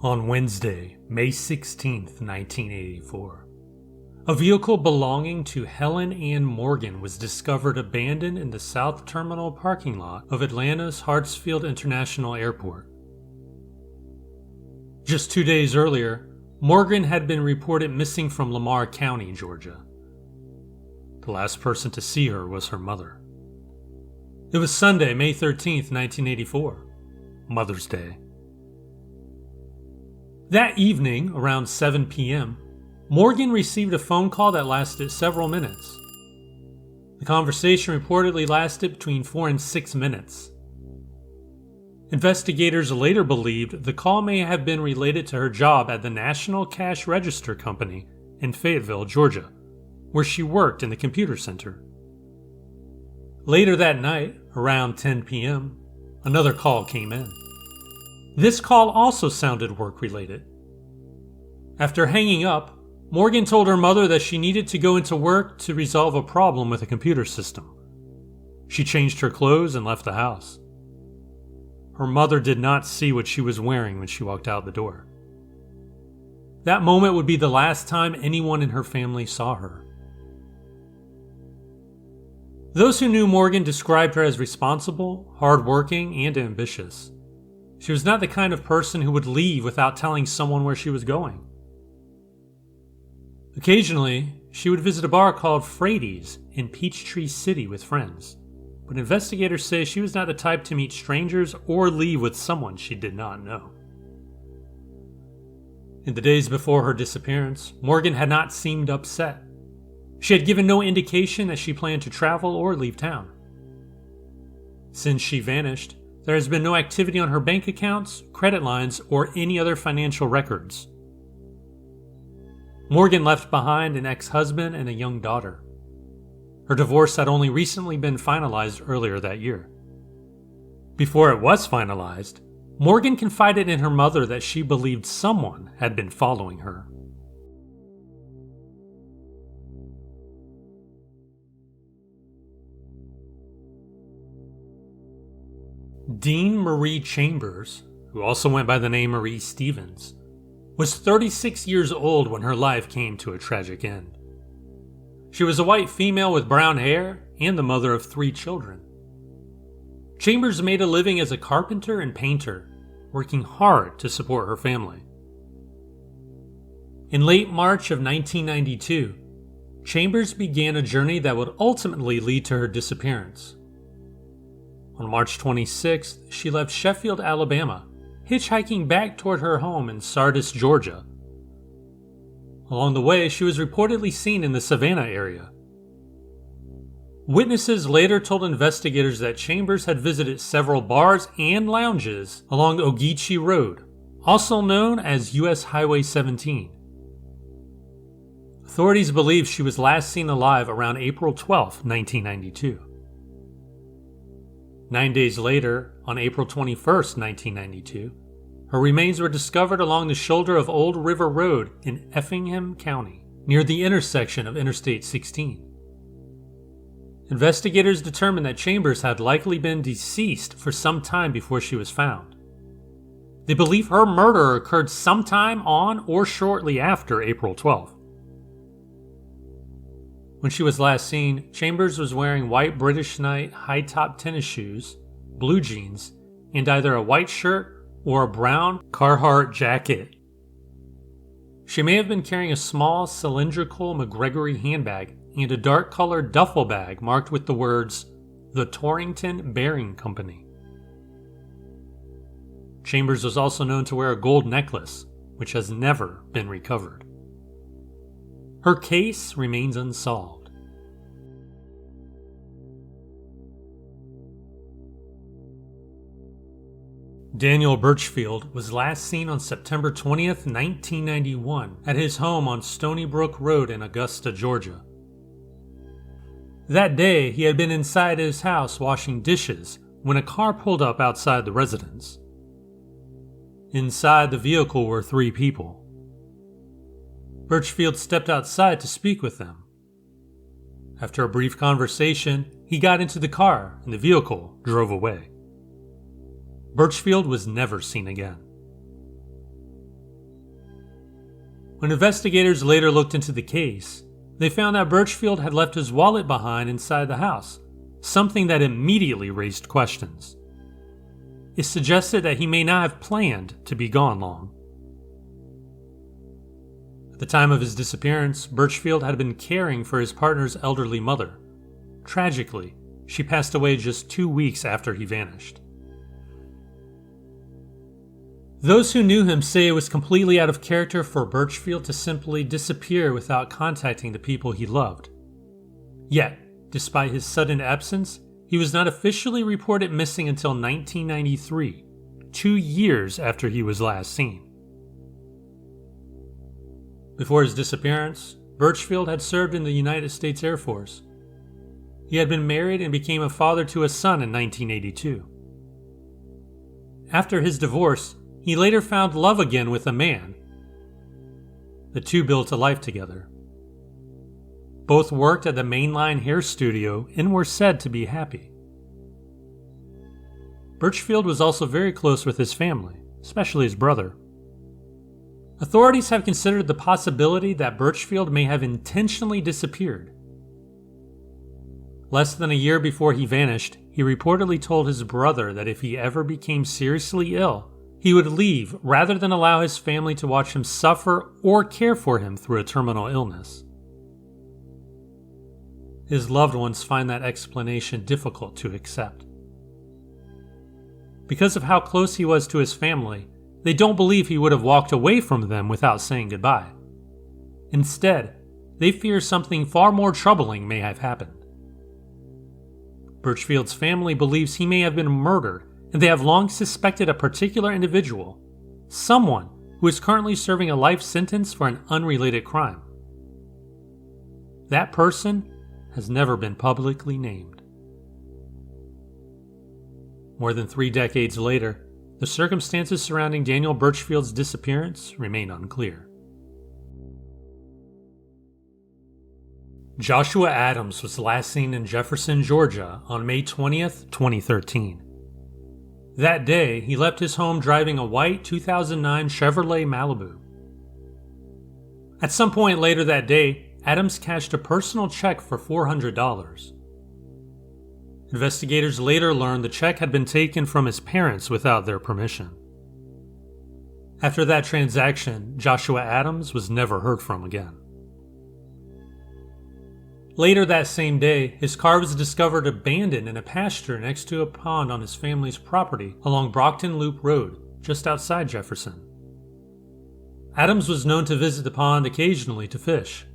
S1: On Wednesday, May 16, 1984, A vehicle belonging to Helen Ann Morgan was discovered abandoned in the South Terminal parking lot of Atlanta's Hartsfield International Airport. Just 2 days earlier, Morgan had been reported missing from Lamar County, Georgia. The last person to see her was her mother. It was Sunday, May 13th, 1984, Mother's Day. That evening, around 7 p.m., Morgan received a phone call that lasted several minutes. The conversation reportedly lasted between 4 and 6 minutes. Investigators later believed the call may have been related to her job at the National Cash Register Company in Fayetteville, Georgia, where she worked in the computer center. Later that night, around 10 p.m., another call came in. This call also sounded work-related. After hanging up, Morgan told her mother that she needed to go into work to resolve a problem with a computer system. She changed her clothes and left the house. Her mother did not see what she was wearing when she walked out the door. That moment would be the last time anyone in her family saw her. Those who knew Morgan described her as responsible, hardworking, and ambitious. She was not the kind of person who would leave without telling someone where she was going. Occasionally, she would visit a bar called Frady's in Peachtree City with friends, but investigators say she was not the type to meet strangers or leave with someone she did not know. In the days before her disappearance, Morgan had not seemed upset. She had given no indication that she planned to travel or leave town. Since she vanished, there has been no activity on her bank accounts, credit lines, or any other financial records. Morgan left behind an ex-husband and a young daughter. Her divorce had only recently been finalized earlier that year. Before it was finalized, Morgan confided in her mother that she believed someone had been following her. Dean Marie Chambers, who also went by the name Marie Stevens, was 36 years old when her life came to a tragic end. She was a white female with brown hair and the mother of 3 children. Chambers made a living as a carpenter and painter, working hard to support her family. In late March of 1992, Chambers began a journey that would ultimately lead to her disappearance. On March 26th, she left Sheffield, Alabama, hitchhiking back toward her home in Sardis, Georgia. Along the way, she was reportedly seen in the Savannah area. Witnesses later told investigators that Chambers had visited several bars and lounges along Ogeechee Road, also known as US Highway 17. Authorities believe she was last seen alive around April 12, 1992. 9 days later, on April 21, 1992, her remains were discovered along the shoulder of Old River Road in Effingham County, near the intersection of Interstate 16. Investigators determined that Chambers had likely been deceased for some time before she was found. They believe her murder occurred sometime on or shortly after April 12. When she was last seen, Chambers was wearing white British Knight high-top tennis shoes, blue jeans, and either a white shirt or a brown Carhartt jacket. She may have been carrying a small cylindrical McGregory handbag and a dark-colored duffel bag marked with the words, "The Torrington Bearing Company." Chambers was also known to wear a gold necklace, which has never been recovered. Her case remains unsolved. Daniel Birchfield was last seen on September 20th, 1991, at his home on Stony Brook Road in Augusta, Georgia. That day, he had been inside his house washing dishes when a car pulled up outside the residence. Inside the vehicle were 3 people. Birchfield stepped outside to speak with them. After a brief conversation, he got into the car and the vehicle drove away. Birchfield was never seen again. When investigators later looked into the case, They found that Birchfield had left his wallet behind inside the house, something that immediately raised questions. It suggested that he may not have planned to be gone long. At the time of his disappearance, Birchfield had been caring for his partner's elderly mother. Tragically, she passed away just 2 weeks after he vanished. Those who knew him say it was completely out of character for Birchfield to simply disappear without contacting the people he loved. Yet, despite his sudden absence, he was not officially reported missing until 1993, 2 years after he was last seen. Before his disappearance, Birchfield had served in the United States Air Force. He had been married and became a father to a son in 1982. After his divorce, he later found love again with a man. The two built a life together. Both worked at the Mainline Hair Studio and were said to be happy. Birchfield was also very close with his family, especially his brother. Authorities have considered the possibility that Birchfield may have intentionally disappeared. Less than a year before he vanished, he reportedly told his brother that if he ever became seriously ill, he would leave rather than allow his family to watch him suffer or care for him through a terminal illness. His loved ones find that explanation difficult to accept. Because of how close he was to his family, they don't believe he would have walked away from them without saying goodbye. Instead, they fear something far more troubling may have happened. Birchfield's family believes he may have been murdered, and they have long suspected a particular individual, someone who is currently serving a life sentence for an unrelated crime. That person has never been publicly named. More than 3 decades later, the circumstances surrounding Daniel Birchfield's disappearance remain unclear. Joshua Adams was last seen in Jefferson, Georgia on May 20th, 2013. That day, he left his home driving a white 2009 Chevrolet Malibu. At some point later that day, Adams cashed a personal check for $400. Investigators later learned the check had been taken from his parents without their permission. After that transaction, Joshua Adams was never heard from again. Later that same day, his car was discovered abandoned in a pasture next to a pond on his family's property along Brockton Loop Road, just outside Jefferson. Adams was known to visit the pond occasionally to fish.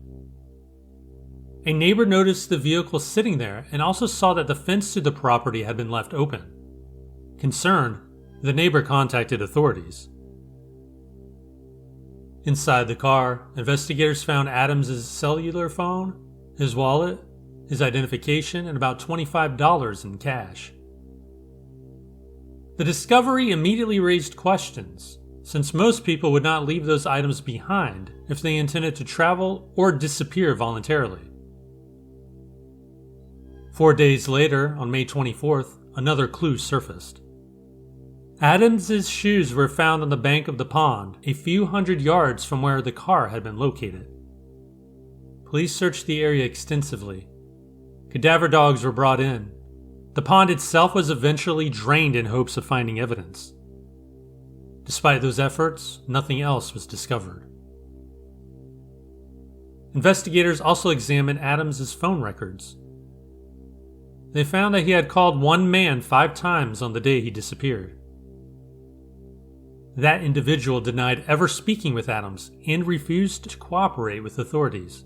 S1: A neighbor noticed the vehicle sitting there and also saw that the fence to the property had been left open. Concerned, the neighbor contacted authorities. Inside the car, investigators found Adams' cellular phone, his wallet, his identification, and about $25 in cash. The discovery immediately raised questions, since most people would not leave those items behind if they intended to travel or disappear voluntarily. 4 days later, on May 24th, another clue surfaced. Adams' shoes were found on the bank of the pond, a few hundred yards from where the car had been located. Police searched the area extensively. Cadaver dogs were brought in. The pond itself was eventually drained in hopes of finding evidence. Despite those efforts, nothing else was discovered. Investigators also examined Adams' phone records. They found that he had called one man 5 times on the day he disappeared. That individual denied ever speaking with Adams and refused to cooperate with authorities.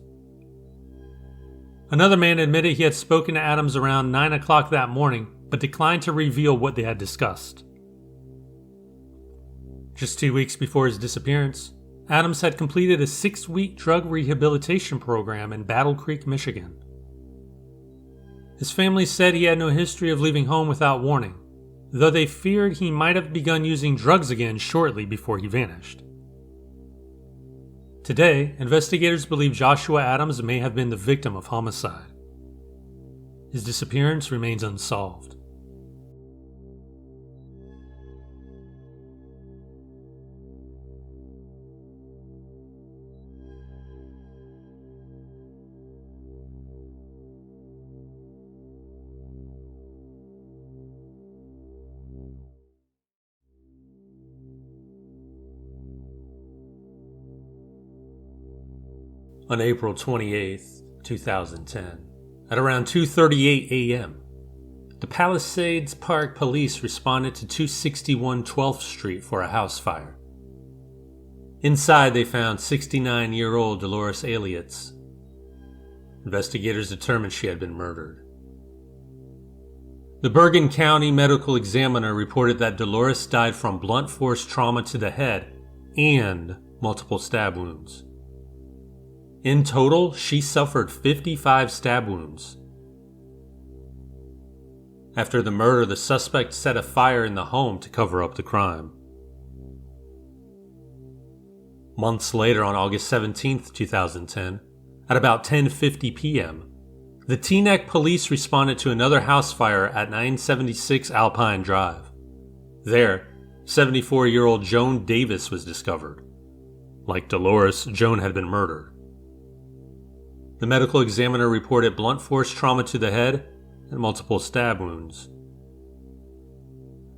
S1: Another man admitted he had spoken to Adams around 9 o'clock that morning, but declined to reveal what they had discussed. Just 2 weeks before his disappearance, Adams had completed a 6-week drug rehabilitation program in Battle Creek, Michigan. His family said he had no history of leaving home without warning, though they feared he might have begun using drugs again shortly before he vanished. Today, investigators believe Joshua Adams may have been the victim of homicide. His disappearance remains unsolved. On April 28th, 2010, at around 2:38 a.m., the Palisades Park police responded to 261 12th Street for a house fire. Inside, they found 69-year-old Dolores Eliotts. Investigators determined she had been murdered. The Bergen County Medical Examiner reported that Dolores died from blunt force trauma to the head and multiple stab wounds. In total, she suffered 55 stab wounds. After the murder, the suspect set a fire in the home to cover up the crime. Months later, on August 17, 2010, at about 10:50 p.m., the Teaneck police responded to another house fire at 976 Alpine Drive. There, 74-year-old Joan Davis was discovered. Like Dolores, Joan had been murdered. The medical examiner reported blunt force trauma to the head and multiple stab wounds.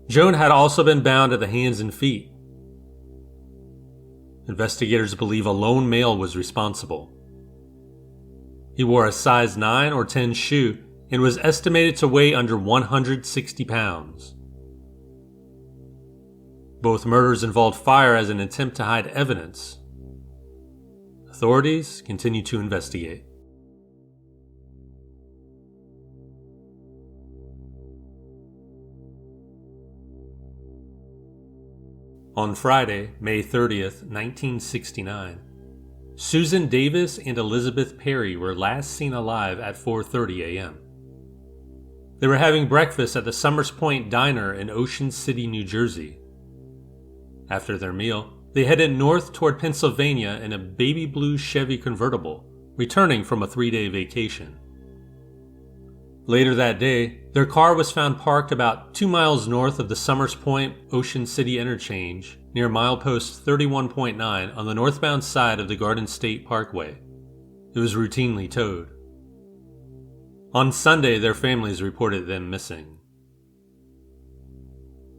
S1: Joan had also been bound at the hands and feet. Investigators believe a lone male was responsible. He wore a size 9 or 10 shoe and was estimated to weigh under 160 pounds. Both murders involved fire as an attempt to hide evidence. Authorities continue to investigate. On Friday, May 30th, 1969, Susan Davis and Elizabeth Perry were last seen alive at 4:30 a.m. They were having breakfast at the Summers Point Diner in Ocean City, New Jersey. After their meal, they headed north toward Pennsylvania in a baby blue Chevy convertible, returning from a 3-day vacation. Later that day, their car was found parked about 2 miles north of the Summers Point Ocean City interchange near milepost 31.9 on the northbound side of the Garden State Parkway. It was routinely towed. On Sunday, their families reported them missing.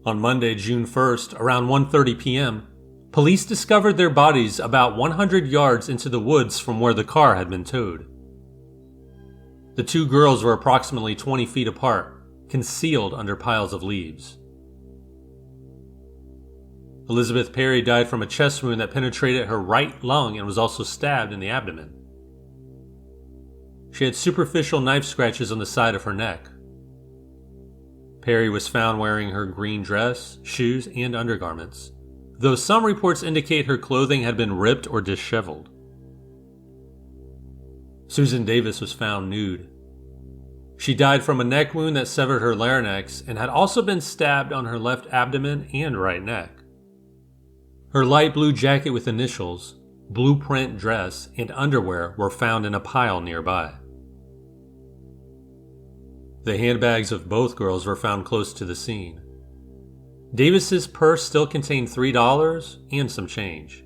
S1: On Monday, June 1st, around 1:30 p.m., police discovered their bodies about 100 yards into the woods from where the car had been towed. The two girls were approximately 20 feet apart, concealed under piles of leaves. Elizabeth Perry died from a chest wound that penetrated her right lung and was also stabbed in the abdomen. She had superficial knife scratches on the side of her neck. Perry was found wearing her green dress, shoes, and undergarments, though some reports indicate her clothing had been ripped or disheveled. Susan Davis was found nude. She died from a neck wound that severed her larynx and had also been stabbed on her left abdomen and right neck. Her light blue jacket with initials, blueprint dress, and underwear were found in a pile nearby. The handbags of both girls were found close to the scene. Davis's purse still contained $3 and some change.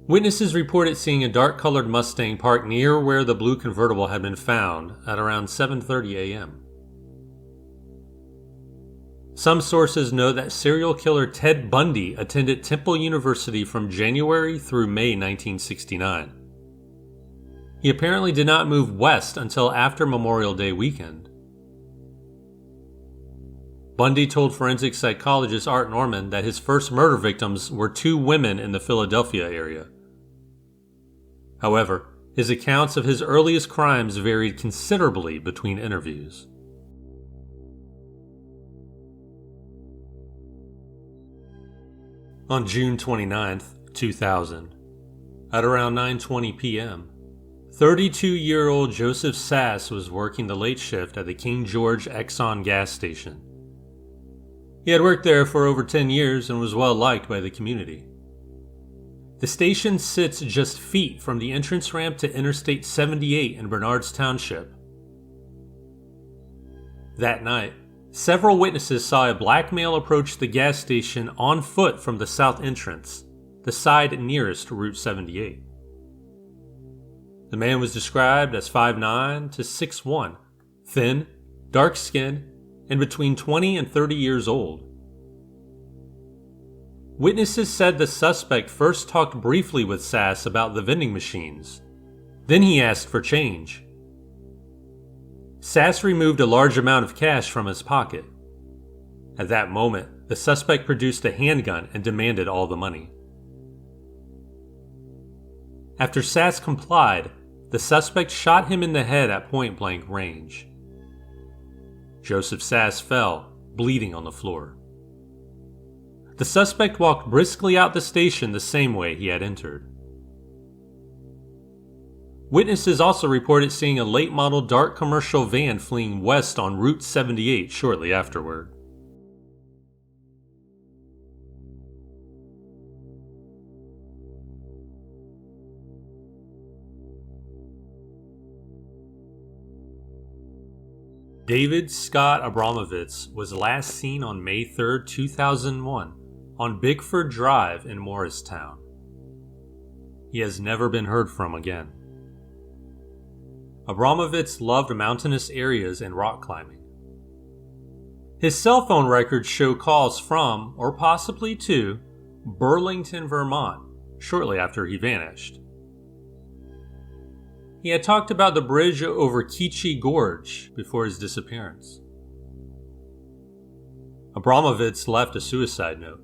S1: Witnesses reported seeing a dark-colored Mustang parked near where the blue convertible had been found at around 7:30 a.m. Some sources note that serial killer Ted Bundy attended Temple University from January through May 1969. He apparently did not move west until after Memorial Day weekend. Bundy told forensic psychologist Art Norman that his first murder victims were 2 women in the Philadelphia area. However, his accounts of his earliest crimes varied considerably between interviews. On June 29, 2000, at around 9:20 p.m., 32-year-old Joseph Sass was working the late shift at the King George Exxon gas station. He had worked there for over 10 years and was well liked by the community. The station sits just feet from the entrance ramp to Interstate 78 in Bernards Township. That night, several witnesses saw a black male approach the gas station on foot from the south entrance, the side nearest Route 78. The man was described as 5'9" to 6'1", thin, dark-skinned, and between 20 and 30 years old. Witnesses said the suspect first talked briefly with Sass about the vending machines. Then he asked for change. Sass removed a large amount of cash from his pocket. At that moment, the suspect produced a handgun and demanded all the money. After Sass complied, the suspect shot him in the head at point-blank range. Joseph Sass fell, bleeding on the floor. The suspect walked briskly out the station the same way he had entered. Witnesses also reported seeing a late-model dark commercial van fleeing west on Route 78 shortly afterward. David Scott Abramovitz was last seen on May 3, 2001, on Bickford Drive in Morristown. He has never been heard from again. Abramovitz loved mountainous areas and rock climbing. His cell phone records show calls from, or possibly to, Burlington, Vermont, shortly after he vanished. He had talked about the bridge over Keechee Gorge before his disappearance. Abramovitz left a suicide note.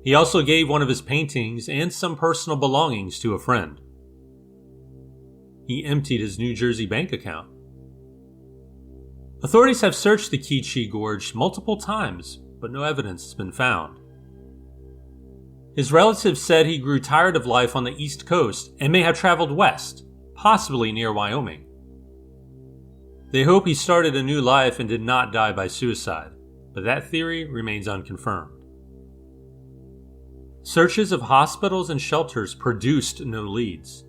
S1: He also gave one of his paintings and some personal belongings to a friend. He emptied his New Jersey bank account. Authorities have searched the Keechee Gorge multiple times, but no evidence has been found. His relatives said he grew tired of life on the East Coast and may have traveled west, possibly near Wyoming. They hope he started a new life and did not die by suicide, but that theory remains unconfirmed. Searches of hospitals and shelters produced no leads.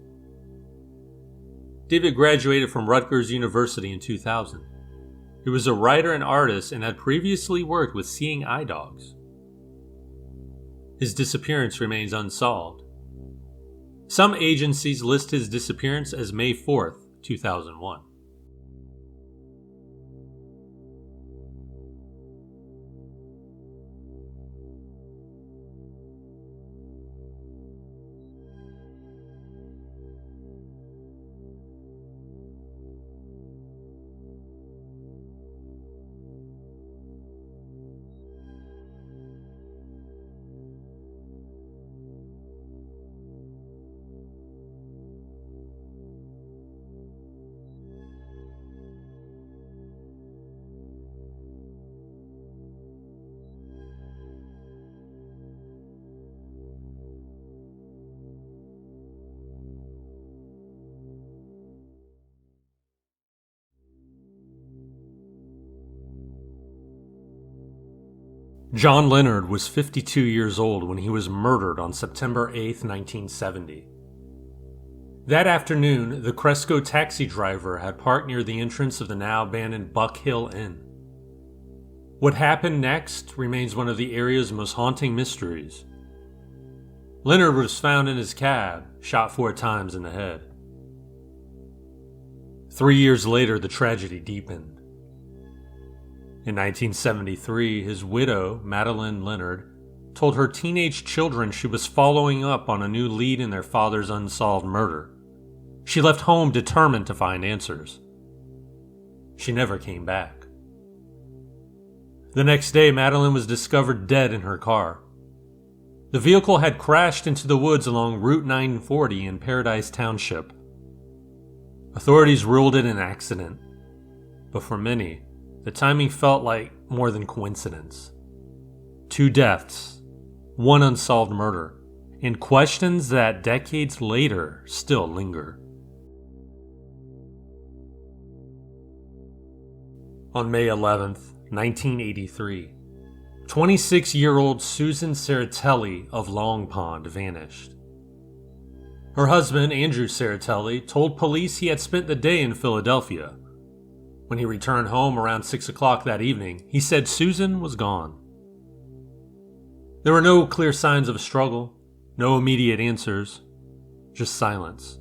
S1: David graduated from Rutgers University in 2000. He was a writer and artist and had previously worked with seeing eye dogs. His disappearance remains unsolved. Some agencies list his disappearance as May 4th, 2001. John Leonard was 52 years old when he was murdered on September 8, 1970. That afternoon, the Cresco taxi driver had parked near the entrance of the now abandoned Buck Hill Inn. What happened next remains one of the area's most haunting mysteries. Leonard was found in his cab, shot 4 times in the head. 3 years later, the tragedy deepened. In 1973, his widow, Madeline Leonard, told her teenage children she was following up on a new lead in their father's unsolved murder. She left home determined to find answers. She never came back. The next day, Madeline was discovered dead in her car. The vehicle had crashed into the woods along Route 940 in Paradise Township. Authorities ruled it an accident, but for many, the timing felt like more than coincidence. 2 deaths, 1 unsolved murder, and questions that decades later still linger. On May 11th, 1983, 26-year-old Susan Serratelli of Long Pond vanished. Her husband, Andrew Serratelli, told police he had spent the day in Philadelphia. When he returned home around 6 o'clock that evening, he said Susan was gone. There were no clear signs of a struggle, no immediate answers, just silence.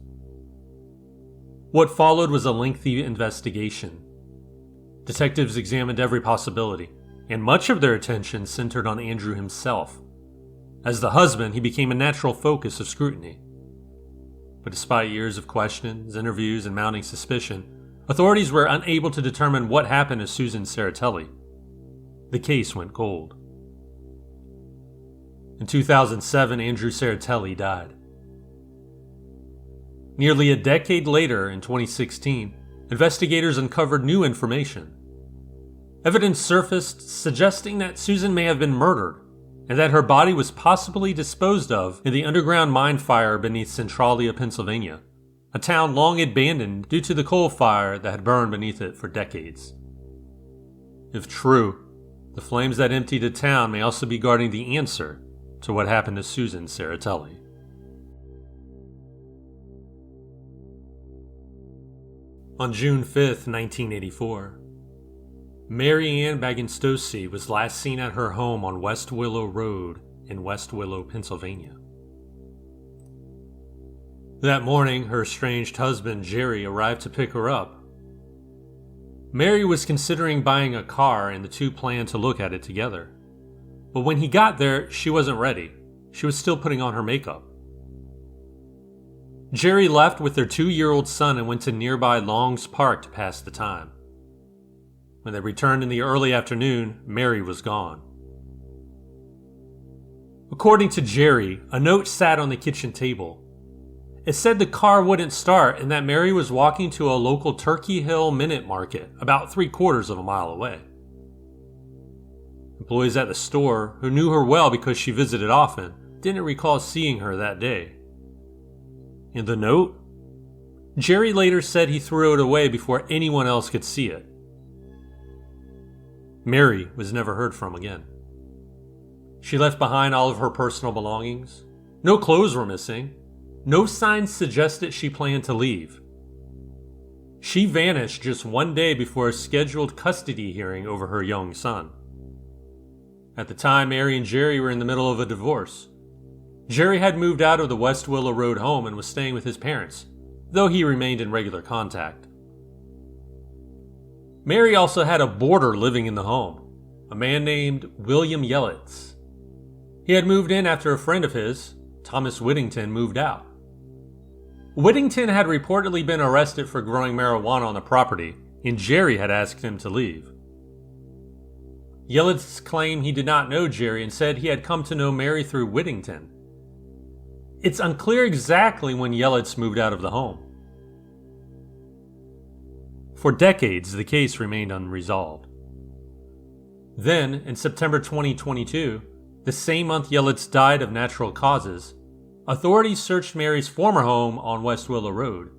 S1: What followed was a lengthy investigation. Detectives examined every possibility, and much of their attention centered on Andrew himself, As the husband, he became a natural focus of scrutiny. But despite years of questions, interviews, and mounting suspicion, authorities were unable to determine what happened to Susan Serratelli. The case went cold. In 2007, Andrew Serratelli died. Nearly a decade later, in 2016, investigators uncovered new information. Evidence surfaced suggesting that Susan may have been murdered and that her body was possibly disposed of in the underground mine fire beneath Centralia, Pennsylvania, a town long abandoned due to the coal fire that had burned beneath it for decades. If true, the flames that emptied the town may also be guarding the answer to what happened to Susan Serratelli. On June 5th, 1984, Mary Ann Baginstosi was last seen at her home on West Willow Road in West Willow, Pennsylvania. That morning, her estranged husband, Jerry, arrived to pick her up. Mary was considering buying a car and the two planned to look at it together. But when he got there, she wasn't ready. She was still putting on her makeup. Jerry left with their 2-year-old son and went to nearby Long's Park to pass the time. When they returned in the early afternoon, Mary was gone. According to Jerry, a note sat on the kitchen table. It said the car wouldn't start and that Mary was walking to a local Turkey Hill Minute Market about 3/4 of a mile away. Employees at the store, who knew her well because she visited often, didn't recall seeing her that day. In the note, Jerry later said he threw it away before anyone else could see it. Mary was never heard from again. She left behind all of her personal belongings. No clothes were missing. No signs suggested she planned to leave. She vanished just one day before a scheduled custody hearing over her young son. At the time, Mary and Jerry were in the middle of a divorce. Jerry had moved out of the West Willow Road home and was staying with his parents, though he remained in regular contact. Mary also had a boarder living in the home, a man named William Yelitz. He had moved in after a friend of his, Thomas Whittington, moved out. Whittington had reportedly been arrested for growing marijuana on the property, and Jerry had asked him to leave. Yelitz claimed he did not know Jerry and said he had come to know Mary through Whittington. It's unclear exactly when Yelitz moved out of the home. For decades, the case remained unresolved. Then, in September 2022, the same month Yelitz died of natural causes, authorities searched Mary's former home on West Willow Road.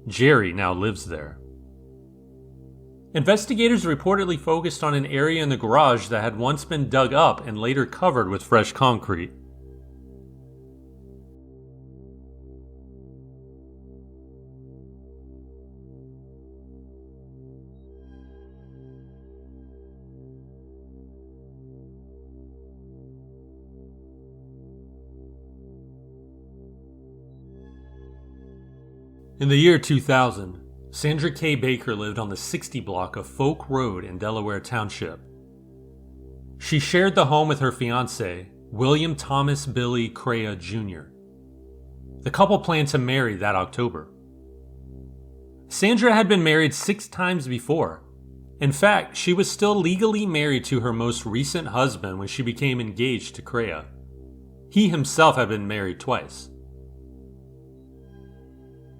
S1: Jerry now lives there. Investigators reportedly focused on an area in the garage that had once been dug up and later covered with fresh concrete. In the year 2000, Sandra K. Baker lived on the 60 block of Folk Road in Delaware Township. She shared the home with her fiancé, William Thomas Billy Crea Jr. The couple planned to marry that October. Sandra had been married 6 times before. In fact, she was still legally married to her most recent husband when she became engaged to Crea. He himself had been married twice.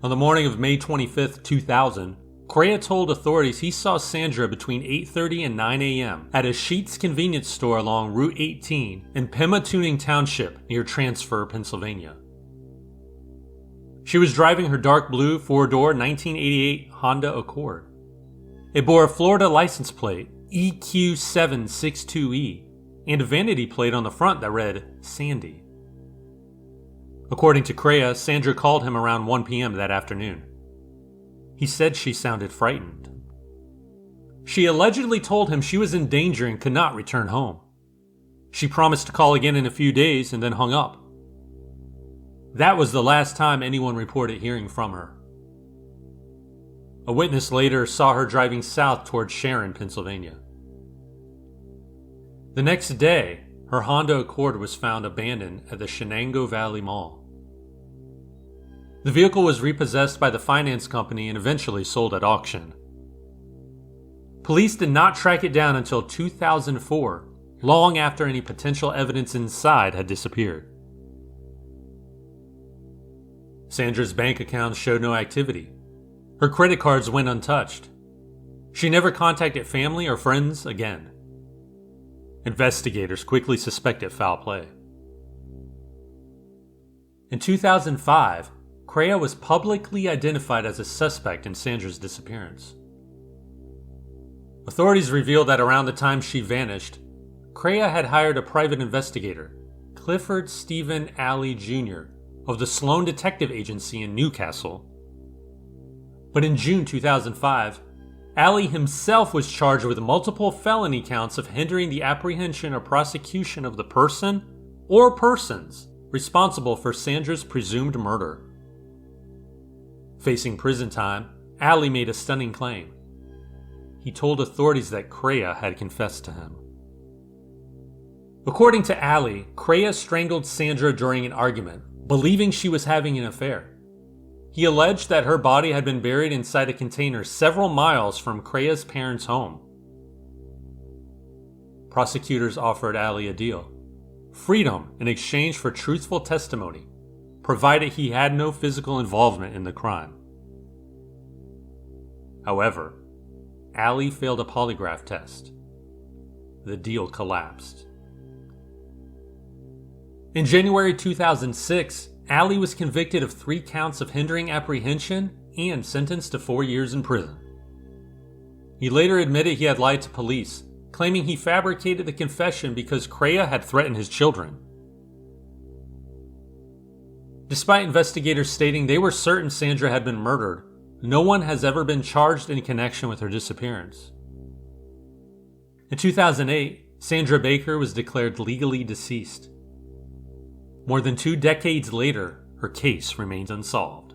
S1: On the morning of May 25, 2000, Crea told authorities he saw Sandra between 8:30 and 9 a.m. at a Sheetz convenience store along Route 18 in Pymatuning Township near Transfer, Pennsylvania. She was driving her dark blue 4-door 1988 Honda Accord. It bore a Florida license plate, EQ762E, and a vanity plate on the front that read Sandy. According to Crea, Sandra called him around 1 p.m. that afternoon. He said she sounded frightened. She allegedly told him she was in danger and could not return home. She promised to call again in a few days and then hung up. That was the last time anyone reported hearing from her. A witness later saw her driving south toward Sharon, Pennsylvania. The next day, her Honda Accord was found abandoned at the Shenango Valley Mall. The vehicle was repossessed by the finance company and eventually sold at auction. Police did not track it down until 2004, long after any potential evidence inside had disappeared. Sandra's bank accounts showed no activity. Her credit cards went untouched. She never contacted family or friends again. Investigators quickly suspected foul play. In 2005, Crea was publicly identified as a suspect in Sandra's disappearance. Authorities revealed that around the time she vanished, Crea had hired a private investigator, Clifford Stephen Alley Jr., of the Sloan Detective Agency in Newcastle. But in June 2005, Alley himself was charged with multiple felony counts of hindering the apprehension or prosecution of the person or persons responsible for Sandra's presumed murder. Facing prison time, Alley made a stunning claim. He told authorities that Crea had confessed to him. According to Alley, Crea strangled Sandra during an argument, believing she was having an affair. He alleged that her body had been buried inside a container several miles from Crea's parents' home. Prosecutors offered Alley a deal: freedom in exchange for truthful testimony, provided he had no physical involvement in the crime. However, Alley failed a polygraph test. The deal collapsed. In January 2006, Alley was convicted of 3 counts of hindering apprehension and sentenced to 4 years in prison. He later admitted he had lied to police, claiming he fabricated the confession because Crea had threatened his children. Despite investigators stating they were certain Sandra had been murdered, no one has ever been charged in connection with her disappearance. In 2008, Sandra Baker was declared legally deceased. More than 2 decades later, her case remains unsolved.